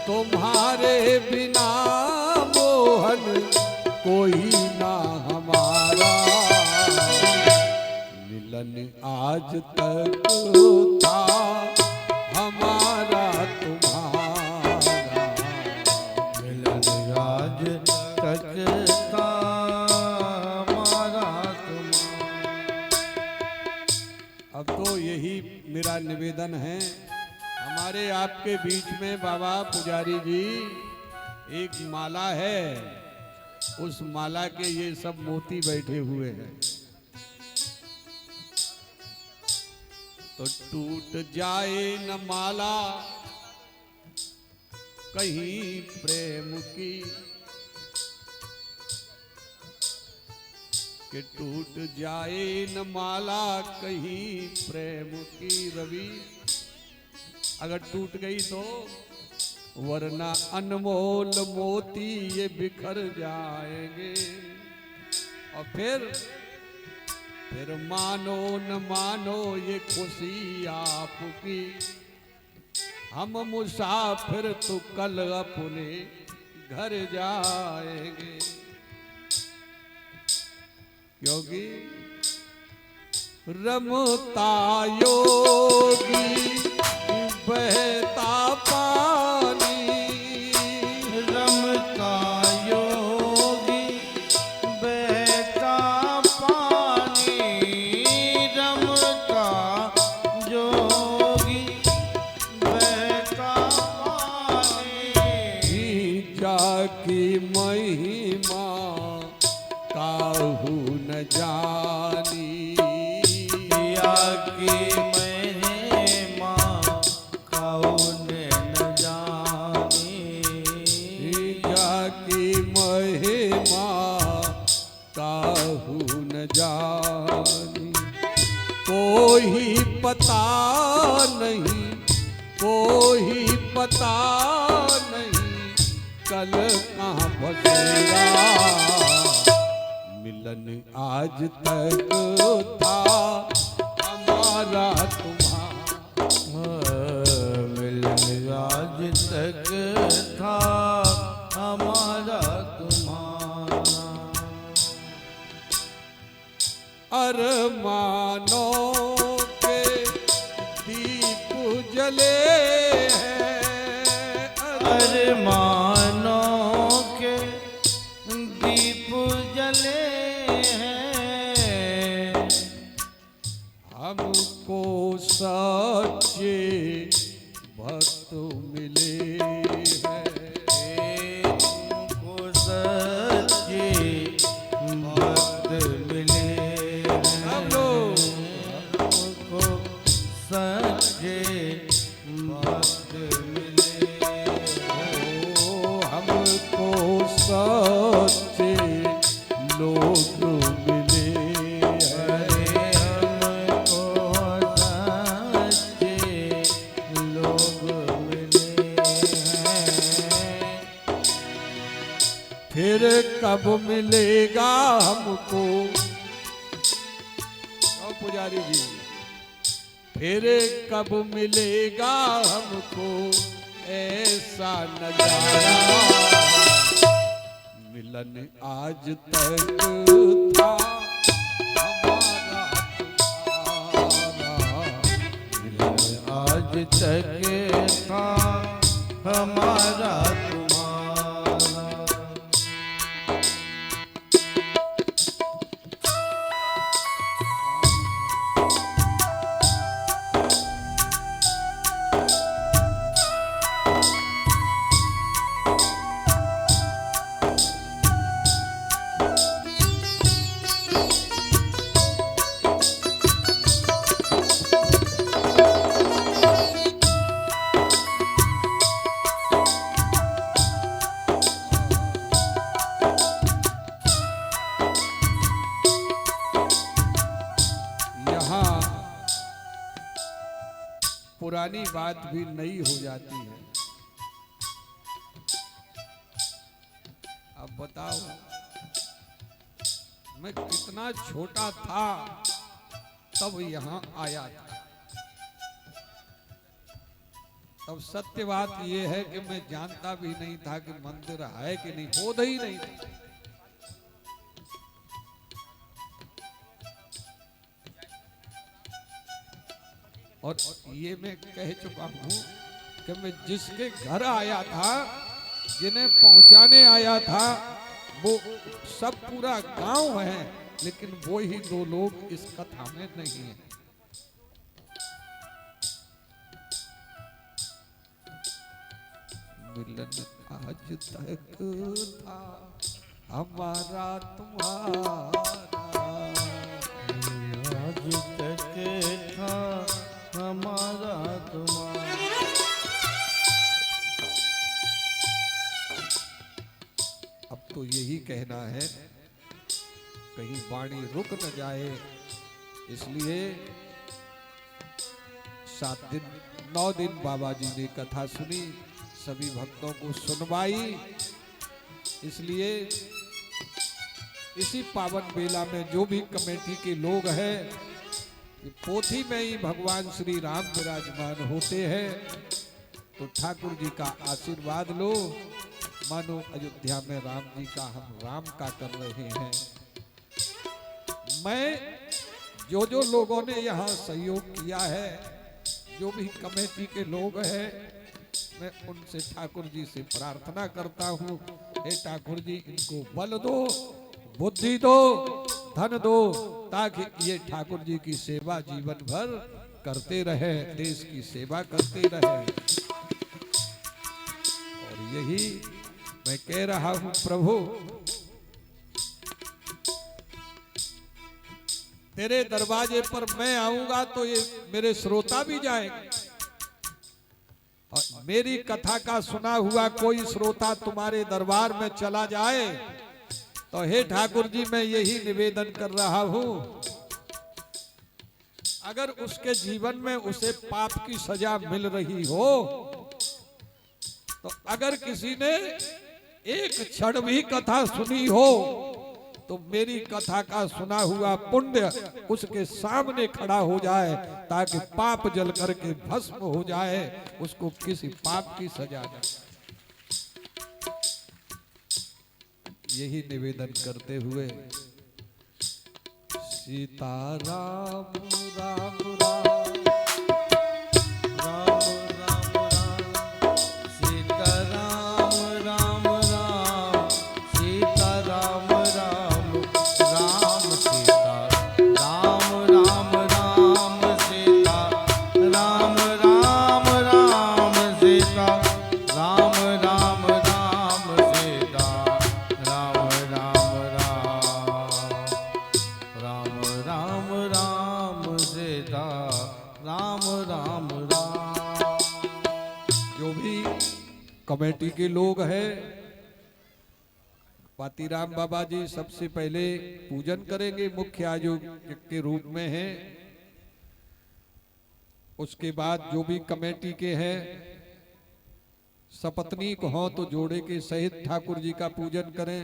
तुम्हारे बिना मोहन कोई ना हमारा। मिलन आज तक था हमारा तुम्हारा, मिलन आज तक था हमारा तुम्हारा। अब तो यही मेरा निवेदन है। हमारे आपके बीच में बाबा पुजारी जी एक माला है, उस माला के ये सब मोती बैठे हुए हैं। तो टूट जाए न माला कहीं प्रेम की, कि टूट जाए न माला कहीं प्रेम की रवि। अगर टूट गई तो, वरना अनमोल मोती ये बिखर जाएंगे। और फिर मानो न मानो ये खुशी आपकी, हम मुसाफिर तो कल अपने घर जाएंगे। क्योंकि रमता योगी बहता पानी, रमता योगी बहता पानी, रमता योगी बहता पानी। जाकी महिमा काहू न जानी, की महिमा कौन न जानी, जाकी महिमा काहू न जानी। कोई पता नहीं, कोई पता नहीं कल कहाँ बसेगा। मिलन आज तक था हमारा तुम्हारा, मिलन आज तक था हमारा तुम्हारा। अरमानों के दीप जले हैं, अरमानों के दीप हमको सच्चे भक्त मिले हैं, हमको सच्चे भक्त मिले हैं। सब लोग हमको सच्चे भक्त मिले हैं। ओ हमको सच्चे लोग मिले हैं, हमको सच्चे लोग मिले हैं। फिर कब मिलेगा हमको, ओ पुजारी जी, फिर कब मिलेगा हमको ऐसा नजारा, मिलन आज तक था हमारा तुम्हारा, मिलन आज तक था हमारा तुम्हारा। यहाँ पुरानी बात भी नई हो जाती है। अब बताओ, मैं कितना छोटा था तब यहाँ आया था। तब सत्य बात यह है कि मैं जानता भी नहीं था कि मंदिर है कि नहीं, बोध ही नहीं था। और ये मैं कह चुका हूं कि मैं जिसके घर आया था, जिन्हें पहुंचाने आया था, वो सब पूरा गांव है, लेकिन वो ही दो लोग इस कथा में नहीं है। मिलन आज तक था हमारा तुम्हारा, आज तक था हमारा तुम्हारा। अब तो यही कहना है कहीं वाणी रुक न जाए, इसलिए 7 दिन 9 दिन बाबा जी ने कथा सुनी, सभी भक्तों को सुनवाई। इसलिए इसी पावन बेला में जो भी कमेटी के लोग हैं, ये पोथी में ही भगवान श्री राम विराजमान होते हैं, तो ठाकुर जी का आशीर्वाद लो, मानो अयोध्या में राम जी का हम राम का कर रहे हैं। मैं जो लोगों ने यहाँ सहयोग किया है, जो भी कमेटी के लोग हैं, मैं उनसे ठाकुर जी से प्रार्थना करता हूँ, हे ठाकुर जी इनको बल दो, बुद्धि दो, धन दो, ताकि ये ठाकुर जी की सेवा जीवन भर करते रहे, देश की सेवा करते रहे। और यही मैं कह रहा हूं, प्रभु तेरे दरवाजे पर मैं आऊंगा तो ये मेरे श्रोता भी जाएंगे, और मेरी कथा का सुना हुआ कोई श्रोता तुम्हारे दरबार में चला जाए तो हे ठाकुर जी मैं यही निवेदन कर रहा हूं, अगर उसके जीवन में उसे पाप की सजा मिल रही हो, तो अगर किसी ने एक क्षण भी कथा सुनी हो, तो मेरी कथा का सुना हुआ पुण्य उसके सामने खड़ा हो जाए, ताकि पाप जल करके भस्म हो जाए, उसको किसी पाप की सजा न। यही निवेदन करते हुए सीताराम राम राम राम राम राम सीता राम राम राम सीता राम राम राम सीता राम राम राम राम सीता राम राम राम। जो भी कमेटी के लोग हैं, पातीराम बाबा जी सबसे पहले पूजन करेंगे, मुख्य आयोजक के रूप में हैं। उसके बाद जो भी कमेटी के हैं सपत्नीक हो तो जोड़े के सहित ठाकुर जी का पूजन करें।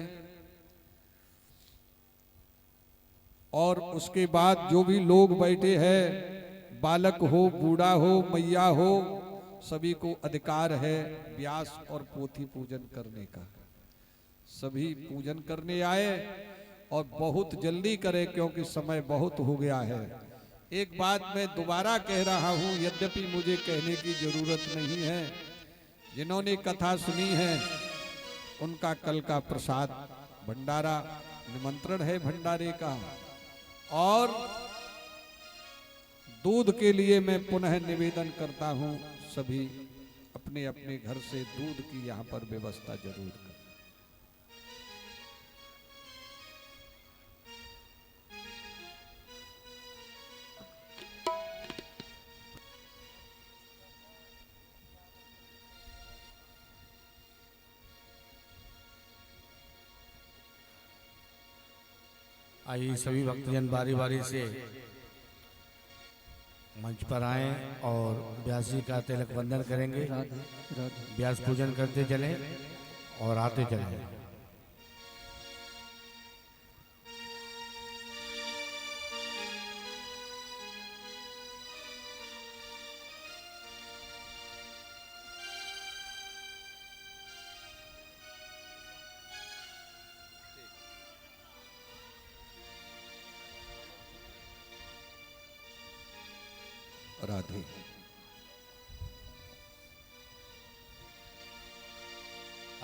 और उसके बाद जो भी लोग बैठे हैं, बालक हो, बूढ़ा हो, मैया हो, सभी को अधिकार है व्यास और पोथी पूजन करने का। सभी पूजन करने आए और बहुत जल्दी करें क्योंकि समय बहुत हो गया है। एक बात मैं दोबारा कह रहा हूं, यद्यपि मुझे कहने की जरूरत नहीं है। जिन्होंने कथा सुनी है उनका कल का प्रसाद भंडारा, निमंत्रण है भंडारे का। और दूध के लिए मैं पुनः निवेदन करता हूं, सभी अपने अपने घर से दूध की यहां पर व्यवस्था जरूर करें। आइए सभी भक्तजन बारी बारी से मंच पर आए और व्यास जी का तिलक वंदन करेंगे। व्यास पूजन करते चलें और आते चलें। राधे।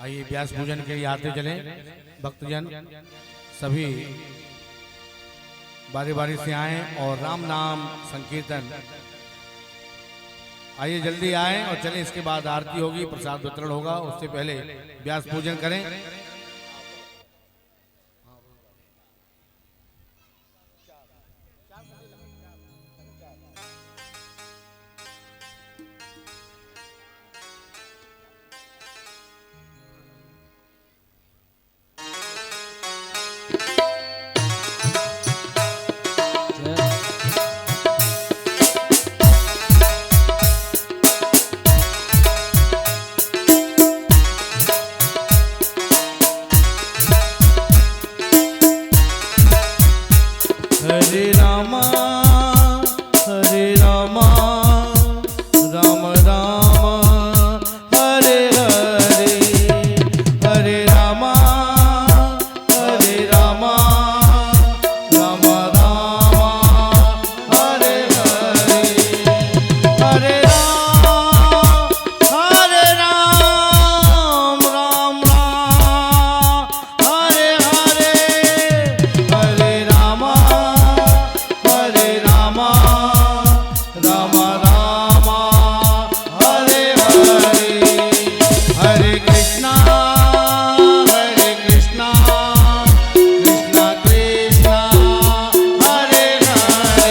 आइए व्यास पूजन के लिए आते चलें भक्तजन, सभी बारी बारी से आए और राम नाम संकीर्तन। आइए जल्दी आए और चलें। इसके बाद आरती होगी, प्रसाद वितरण होगा, उससे पहले व्यास पूजन करें। हरे रामा राम राम हरे हरे, हरे रामा राम राम हरे हरे, हरे राम राम हरे हरे, हरे राम राम राम हरे हरे, हरे कृष्णा कृष्णा कृष्णा हरे हरे।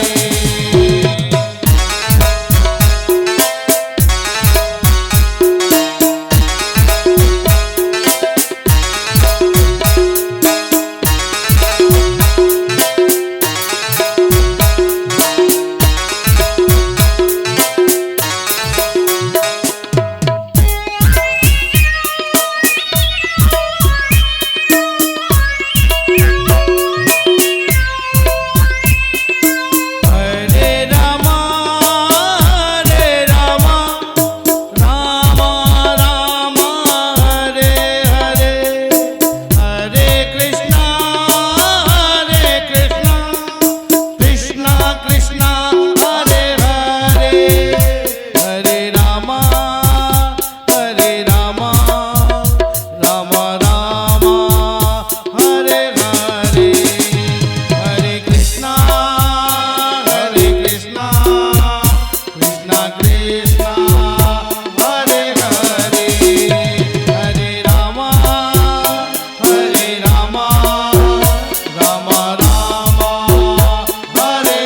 राम राम हरे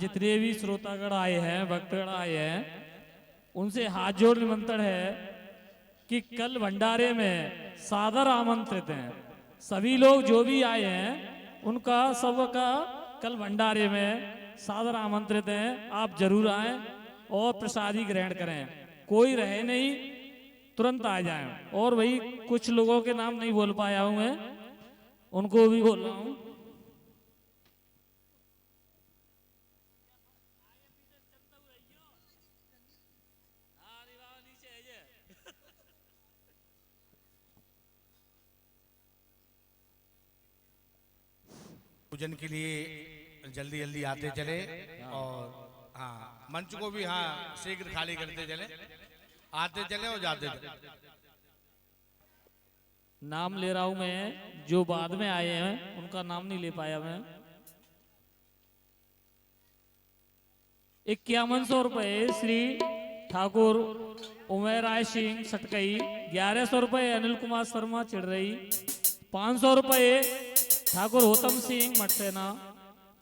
जितने भी श्रोतागण आए हैं, भक्तगण आए हैं, उनसे हाथ जोड़ निमंत्रण है कि कल भंडारे में सादर आमंत्रित हैं। सभी लोग जो भी आए हैं उनका सबका कल भंडारे में सादर आमंत्रित हैं। आप जरूर आएं और प्रसादी ग्रहण करें। कोई रहे नहीं, तुरंत आ जाएं। और वही कुछ लोगों के नाम नहीं बोल पाया हूं मैं, उनको भी बोल रहा हूं। पूजन के लिए जल्दी जल्दी आते चले और हाँ मंच को भी हाँ शीघ्र खाली करते चले, आते चले और जाते चले। नाम ले रहा हूं मैं, जो बाद में आए हैं उनका नाम नहीं ले पाया मैं। 5100 रुपए श्री ठाकुर उमेर राय सिंह सटकई। 1100 रुपए अनिल कुमार शर्मा चिड़रई। 500 रुपए ठाकुर होतम सिंह मटसेना।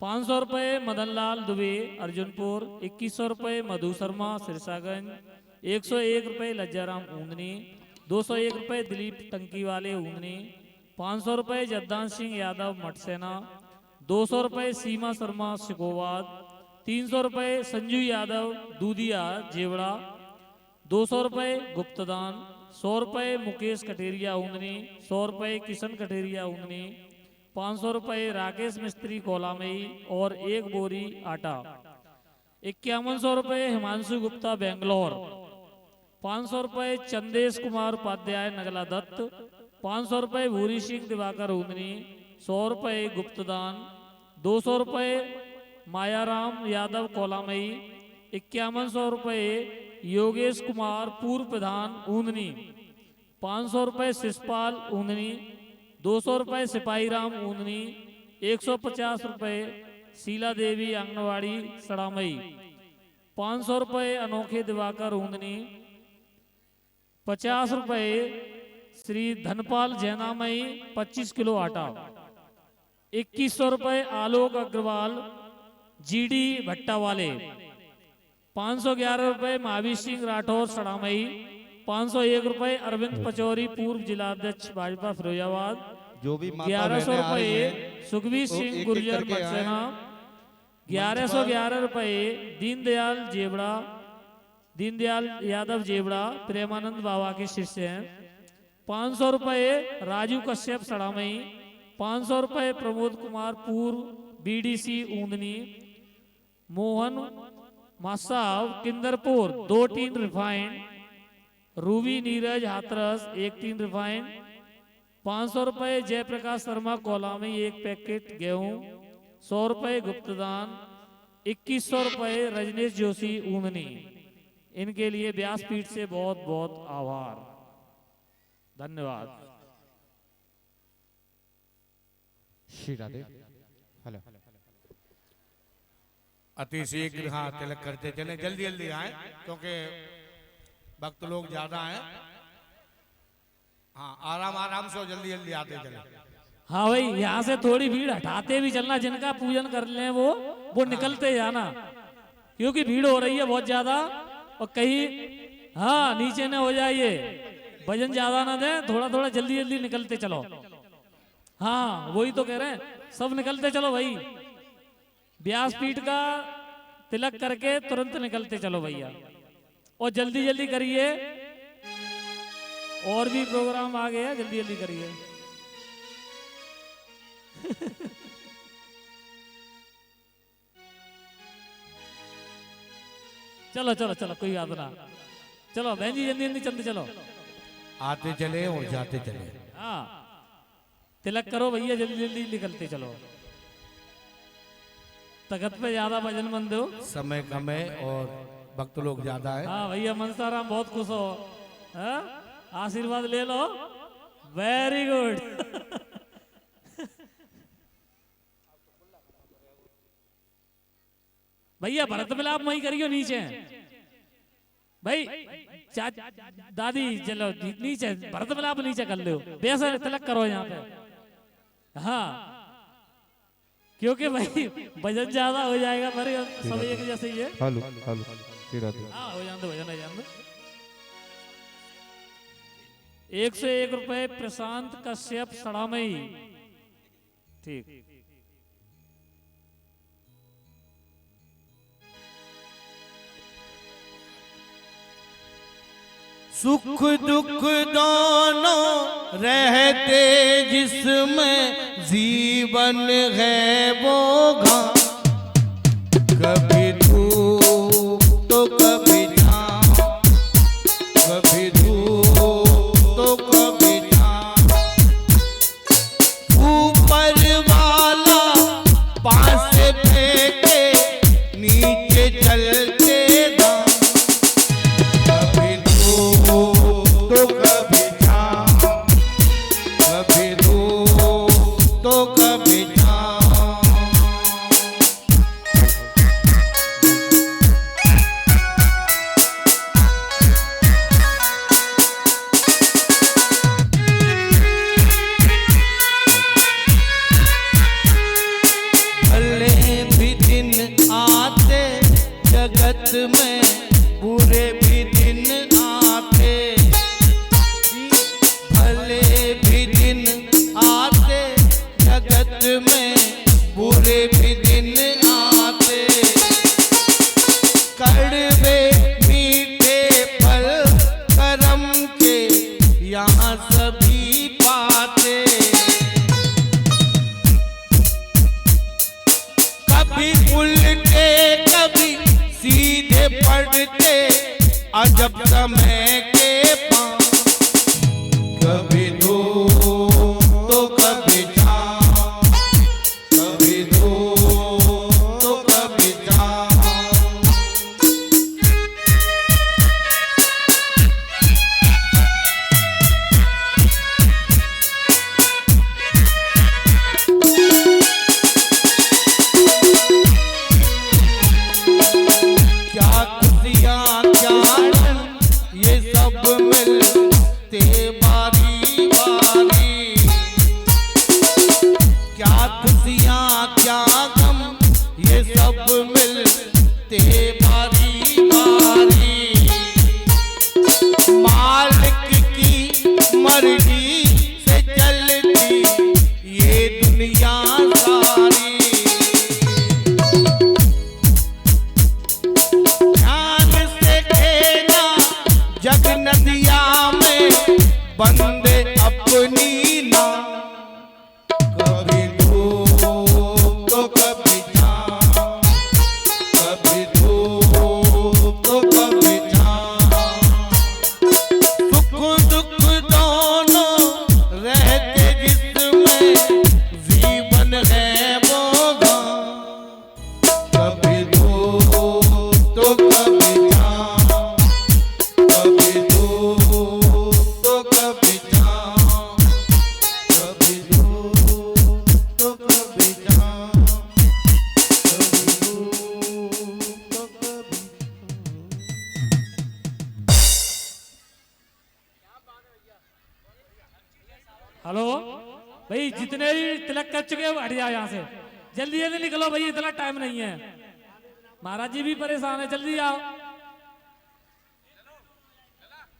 500 रुपए मदन लाल दुबे अर्जुनपुर। 2100 रुपए मधु शर्मा सिरसागंज। 101 रुपए लज्जाराम ऊंदनी। 201 रुपए दिलीप टंकी वाले ऊंदनी। 500 रुपए जद्दान सिंह यादव मटसेना। 200 रुपए सीमा शर्मा सिकोवाद। 300 रुपए संजू यादव दूधिया जेवड़ा। 200 रुपए गुप्तदान। 100 रुपए मुकेश कटेरिया ऊंदनी। 100 रुपए किशन कटेरिया ऊंदनी। 500 रुपए राकेश मिस्त्री कोलामई और 1 बोरी आटा। 5100 रुपए हिमांशु गुप्ता बेंगलोर। 500 रुपए चंदेश कुमार उपाध्याय नगला दत्त। 500 रुपए भूरी सिंह दिवाकर ऊंदनी। 100 रुपए गुप्तदान। 200 रुपए मायाराम यादव कोलामई। 5100 रुपए योगेश कुमार पूर्व प्रधान ऊंदनी। 500 रुपए शिषपाल ऊंदनी। 200 रुपए सिपाही राम ऊंदनी। 150 रुपए शीला देवी आंगनवाड़ी सड़ामई। 500 रुपए अनोखे दिवाकर ऊंदनी। 50 रुपए श्री धनपाल जैनामई 25 किलो आटा। 2100 रुपए आलोक अग्रवाल जीडी भट्टा वाले। 511 रुपए महावीर सिंह राठौर सड़ामई। 501 रुपए अरविंद पचौरी पूर्व जिलाध्यक्ष भाजपा फिरोजाबाद। जो भी माता 1100 बहनें आ रही रुपए हैं, सुखबीर तो सिंह एक-एक गुर्जर करके आएं। मटसेना। 1111 रुपए दीनदयाल जेवड़ा, दीनदयाल यादव जेवड़ा प्रेमानंद बाबा के शिष्य हैं। 500 रुपए राजू कश्यप सड़ामई। 500 रुपए प्रमोद कुमार पूर्व बीडीसी ऊंदनी। मोहन मासाव किंदरपुर 2 tin refined. Ruby Neeraj Hathras 1 tin refined. 500 रुपए जयप्रकाश शर्मा कोलामी 1 पैकेट गेहूं। 100 रुपए गुप्तदान। 2100 रुपए रजनीश जोशी ऊंदनी। इनके लिए व्यासपीठ से बहुत बहुत आभार, धन्यवाद। श्री राधे। हेलो। अति शीघ्र हाँ तिलक करते चले, जल्दी जल्दी आए क्योंकि भक्त लोग ज्यादा हैं। हाँ आराम आराम से जल्दी जल्दी आते चले। हाँ भाई, यहाँ से थोड़ी भीड़ हटाते भी चलना, जिनका पूजन कर ले वो निकलते जाना, क्योंकि भीड़ हो रही है बहुत ज्यादा। और कहीं हाँ नीचे न हो जाइए, वजन ज्यादा ना दे, थोड़ा थोड़ा जल्दी जल्दी निकलते चलो। हाँ वही तो कह रहे हैं, सब निकलते चलो भाई। व्यासपीठ का तिलक करके तुरंत निकलते चलो भैया, और जल्दी जल्दी करिए, और भी प्रोग्राम आ गए हैं, जल्दी जल्दी करिए। चलो चलो चलो, कोई बात ना, चलो बहन जी जल्दी जल्दी चलते चलो। आते चले और जाते चले। हाँ तिलक करो भैया, जल्दी जल्दी निकलते चलो। तखत पे ज्यादा भजन बंद हो, समय कम है और भक्त लोग ज्यादा है। हाँ भैया मनसाराम बहुत खुश हो, हाँ? आशीर्वाद ले लो, वेरी गुड। भैया भरत मिलाप वहीं करियो नीचे भाई, दादी चलो नीचे भरत मिलाप नीचे कर लो, वैसा तिलक करो यहाँ पे। हाँ क्योंकि भाई वजन ज्यादा हो जाएगा, पर सब एक जैसे ही है। हेलो हेलो तेरा हाँ हो जान दो, वजन है जान दो। 101 रुपए प्रशांत कश्यप सड़ामई। ठीक। सुख दुख दोनों रहते जिसमें जीवन है वो घाम, कभी धूप तो कभी छाँव, कभी धूप तो कभी छाँव। ऊपर वाला पास फेंके नीचे चलते दाम, कभी धूप तो कभी छाँव, कभी धूप तो कभी छाँव। भले भी दिन आते जगत में, बुरे भी दिन आते, भले भी दिन आते जगत में, बुरे भी दिन आते। कड़वे मीठे फल करम के यहाँ सभी पाते, कभी उल्टे कभी सीधे पड़ते अजब समय के पांव, कभी धूप तो कभी छाँव, कभी धूप तो कभी छाँव। क्या खुशियाँ क्या गम, ये सब मिलते बारी बारी। क्या खुशियाँ क्या गम, ये सब मिलते बारी बारी। मालिक की मर्जी से चलती ये दुनिया सारी। ध्यान से खेना जग नदिया में, बंदे अपनी ना, कभी धूप तो कभी छाँव, कभी धूप तो कभी छाँव। सुख दुख दोनों रहते जिसमें जीवन है वो घाम, कभी धूप तो कभी छाँव, कभी धूप तो कभी छाँव, कभी धूप तो कभी छाँव, कभी धूप तो कभी हेलो भाई, जितने भी तिलक कर चुके हो हट जाओ यहाँ से, जल्दी जल्दी निकलो भाई, इतना टाइम नहीं है। महाराज जी भी परेशान है, जल्दी आओ।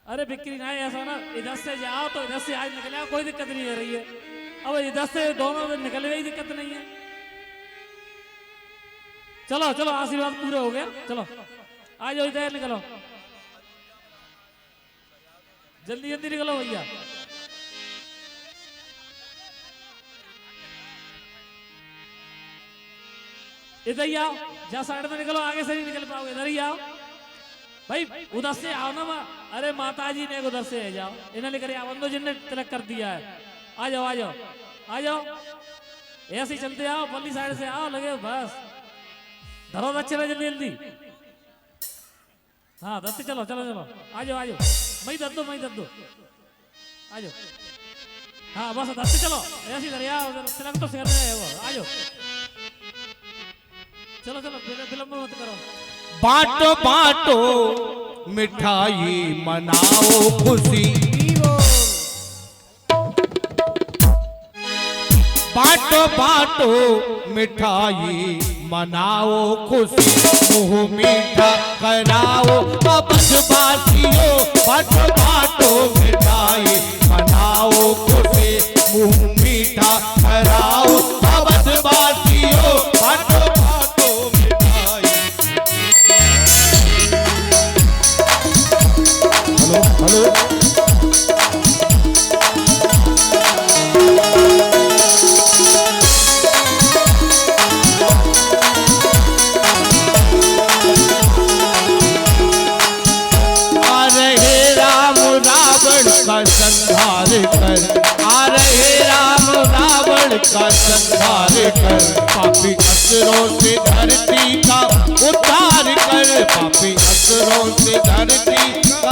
अरे बिक्री ना है ऐसा ना, इधर से जाओ तो इधर से आज निकले आओ, कोई दिक्कत नहीं हो रही है। अब इधर से दोनों में निकले ही दिक्कत नहीं है। चलो चलो, आशीर्वाद पूरे हो गया, चलो आ जाओ, इधर निकलो, जल्दी जल्दी निकलो भैया। इधर ही आओ, जहाँ साइड में निकलो, आगे से नहीं निकल पाओगे, इधर ही आओ भाई, उधर से आओ ना। अरे माता जी ने उधर से जाओ, इन्हें लेकर आओ, बंदो जिनने तिलक कर दिया है, आ जाओ आ जाओ आ जाओ, ऐसे ही चलते आओ, पल्ली साइड से आओ, लगे बस, धरो अच्छे रहे, जल्दी जल्दी। हाँ दत्ते चलो चलो चलो, आ जाओ मई दत्तो आ जाओ। हाँ बस दत्ते चलो, ऐसे ही दरिया तिलक तो शेर रहे हो, आ जाओ, चलो चलो, विलंब मत करो। बांटो बांटो मिठाई मनाओ खुशी, बांटो बांटो मिठाई मनाओ खुशी मुंह मीठा कराओ अबधवासियों बांटो बांटो मिठाई मनाओ खुशी मुंह मीठा कराओ अबधवासियों बांटो बांटो मिठाई। हेलो हेलो का संहार कर आ रहे राम रावण का संहार कर पापी असुरों से धरती का उद्धार कर पापी असुरों से धरती का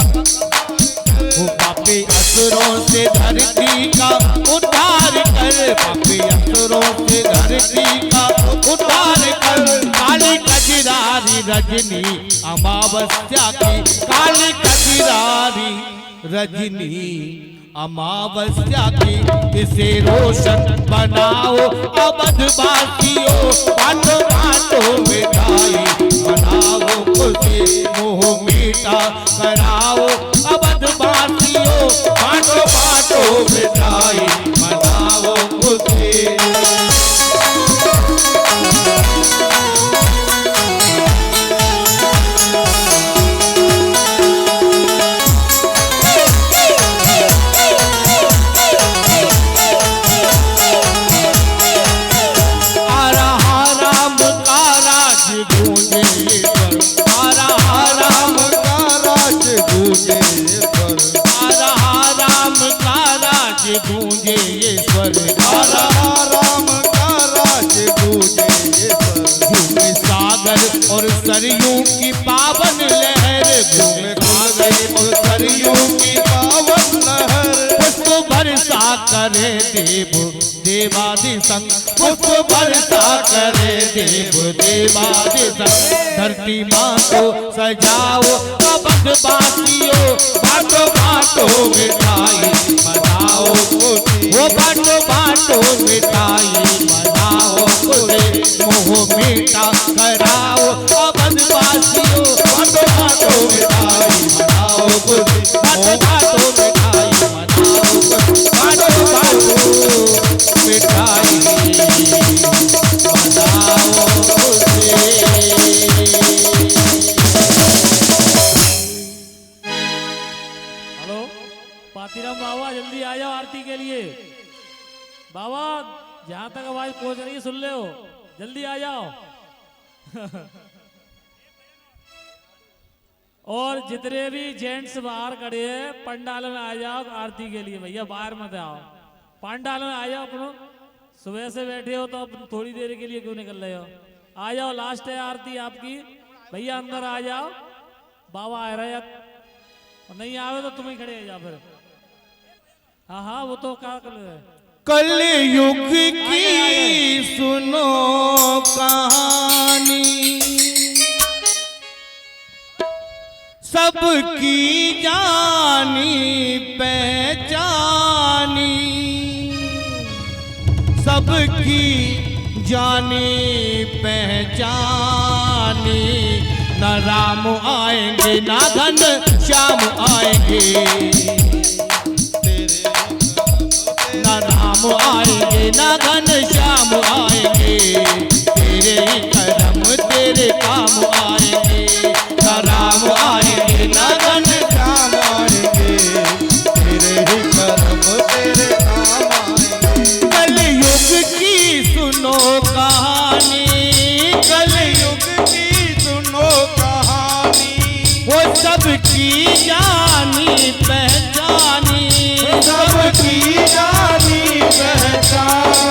पापी असुरों से धरती का उद्धार कर पापी असुरों से धरती का उद्धार कर काली कजरारी रजनी अमावस्या की काली कजरारी रजनी अमावस्या की इसे रोशन बनाओ अबधवासियों बांटो बांटो मिठाई मनाओ खुशी मुंह मीठा कराओ अबधवासियों बांटो बांटो मिठाई मनाओ खुशी। गूंजे ये स्वर राम का राज गूंजे ये स्वर झूमे सागर और सरयू की पावन लहर झूमे सागर और सरयू की पावन लहर पुष्प बरसा करे देव देवादि संग पुष्प बरसा करे देव देवादि संग धरती माँ को सजाओ अबधवासियों बांटो बांटो मिठाई मनाओ वो बांटो बांटो मिठाई मनाओ मुंह मीठा कराओ अबधवासियों बांटो बांटो मिठाई मनाओ बांटो बांटो मिठाई मनाओ बांटो बांटो मिठाई मनाओ। पातीराम बाबा जल्दी आ जाओ आरती के लिए। बाबा जहां तक आवाज पहुंच रही है सुन ले हो, जल्दी आ जाओ। और जितने भी जेंट्स बाहर खड़े हैं पंडाल में आ जाओ आरती के लिए। भैया बाहर मत आओ, पंडाल में आ जाओ। अपनो सुबह से बैठे हो तो अब थोड़ी देर के लिए क्यों निकल रहे हो? आ जाओ, लास्ट है आरती आपकी। भैया अंदर आ जाओ, बाबा आ रहे हैं। नहीं आवे तो तुम ही खड़े जा फिर। हाँ हाँ वो तो क्या कर रहे हैं। कलयुग की सुनो कहानी सबकी जानी पहचानी सबकी जानी पहचानी न राम आएंगे ना घन श्याम आएंगे ना राम आएंगे ना घन श्याम आएंगे तेरे ही करम तेरे काम आएंगे ना राम आएंगे ना घन श्याम आएंगे तेरे ही करम तेरे काम आएंगे। कलयुग की सुनो कहानी कलयुग की सुनो कहानी वो सबकी जानी पहचानी सबकी जानी पहचानी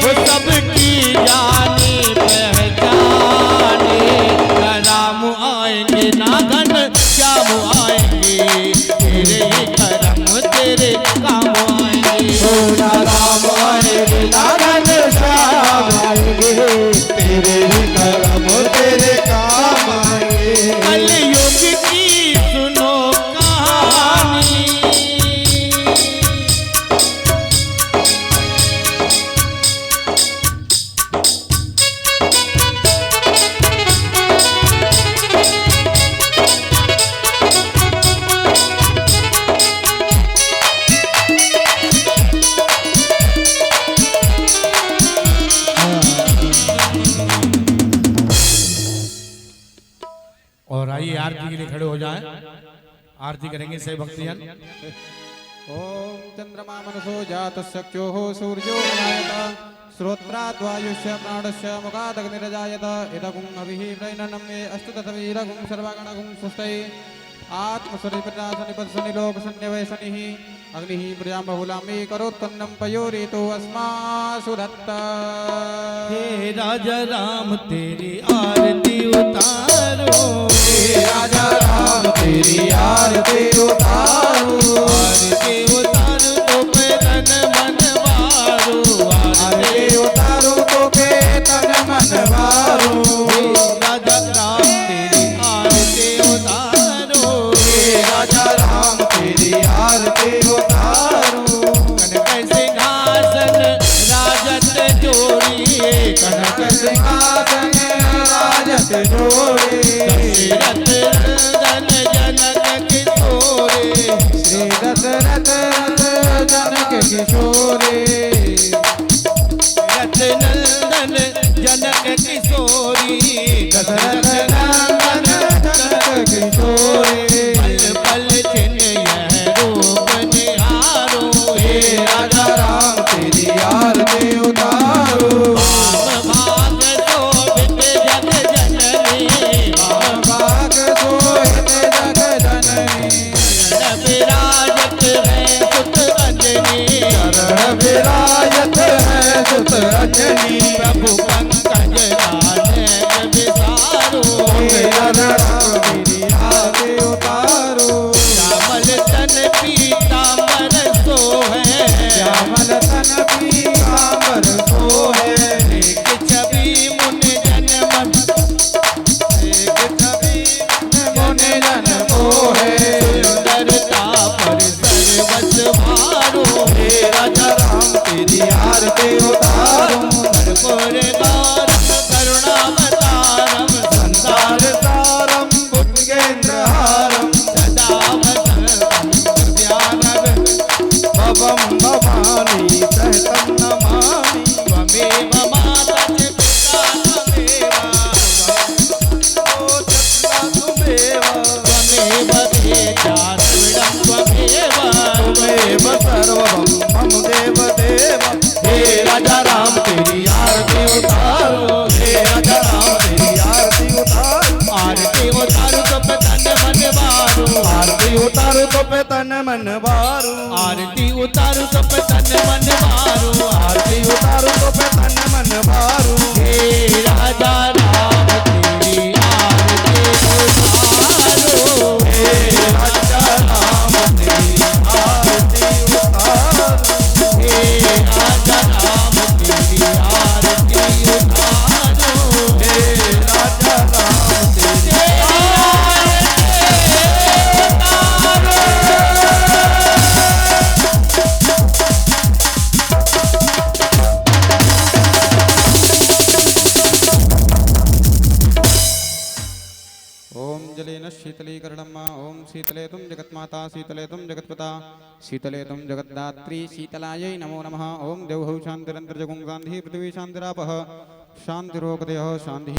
वो सबकी जानी पहचानी ना राम आएंगे ना घन श्याम आएंगे तेरे ही करम तेरे काम आएंगे ना राम आएंगे ना घन श्याम आएंगे तेरे ही करम तेरे काम आएंगे। कलयुग की सुनो और आइए आरती के लिए खड़े हो जाएं, आरती करेंगे सही भक्तिजन। ओम चंद्रमा मनसो जातस्सख्योः सूर्यो अजायत श्रोत्राद्वायुष्य प्राणस्य मुखादग्निरजायत इदगुं हविः प्रैननं मे अस्तुतवीरगुं सर्वगणगुं सुष्टै आत्मस्वरिप्रदासनिपत्सनिलोकसन्निवैसनिः अग्निः प्रजां बहुलां मे करोत्तन्नं पयोरितो अस्मासु दत्ता। हे राजा राम तेरी आरती उतारो, हे राजा राम तेरी आरती उतारो, आरती उतारो तो पे तन मन मारो, आरती उतारो तो पे तन मन मारो। हे राजा राम तेरी आरती उतारो, हे राजा राम तेरी आरती उतारो। कनक सिंहासन राजत जोड़िए, कनक सिंहासन राजत जोड़े, दशरथ नंदन जनक किशोरे, श्री दशरथ जनक किशोरे, दशरथ नंदन जनक किशोरी, दशरथ नंदन जनक किशोरे। पल पल छिन यह रूप निहारो, हे राजा राम तेरी आरती उतारो। भाग शोभित जग जननी, भाग सोहित जग जननी, चरण विराजत है सुत अंजनी, चरण विराजत है सुत अंजनी। प्रभु पंकज नानक विसारो, हे राजा राम तेरी आरती उतारो। श्यामल तन पीतांबर सोहे, श्यामल तन पीतांबर सोहे, एक छवि मुन जन मन, एक छवि मुन जन मोहे। सुंदरता पर सर्वस भारो, हे राजा राम तेरी आरती उतारो। कर्पूर गारम करुणावतारम, संसार सारम पुण्येन्द्रहारम, सदा वसंतम हृदयानव, भवं भवानी सहितं नमामि। त्वमेव माता च पिता त्वमेव, तुमेव त्वमेव भेदा सर्वं त्वमेव, तुमेव सर्वं मम देव देव। हे राजा राम तेरी आरती उतारो, हे राजा राम तेरी आरती उतारो। आरती उतारो तो पे तन मन मारो, आरती उतारो तो पे तन मन बारू, आरती उतारो तो पे तन मन मारो, आरती उतारो तो पे तन मन बारू। हे राजा राम तेरी आरती उतारो, हे राजा राम तेरी आरती उतारो। हे राजा राम तेरी आरती उतारो, हे राजा राम तेरी ओम जलेन शीतलीकरणम ओम शीतले तुम जगन्माता शीतले तुम जगत्पता शीतले तुम जगद्दात्री शीतलायै नमो नमः। ओम देवहौ शांतिरंतर्जगुं शांति पृथ्वी शांतिरापः शांतिरोगदयः शांति।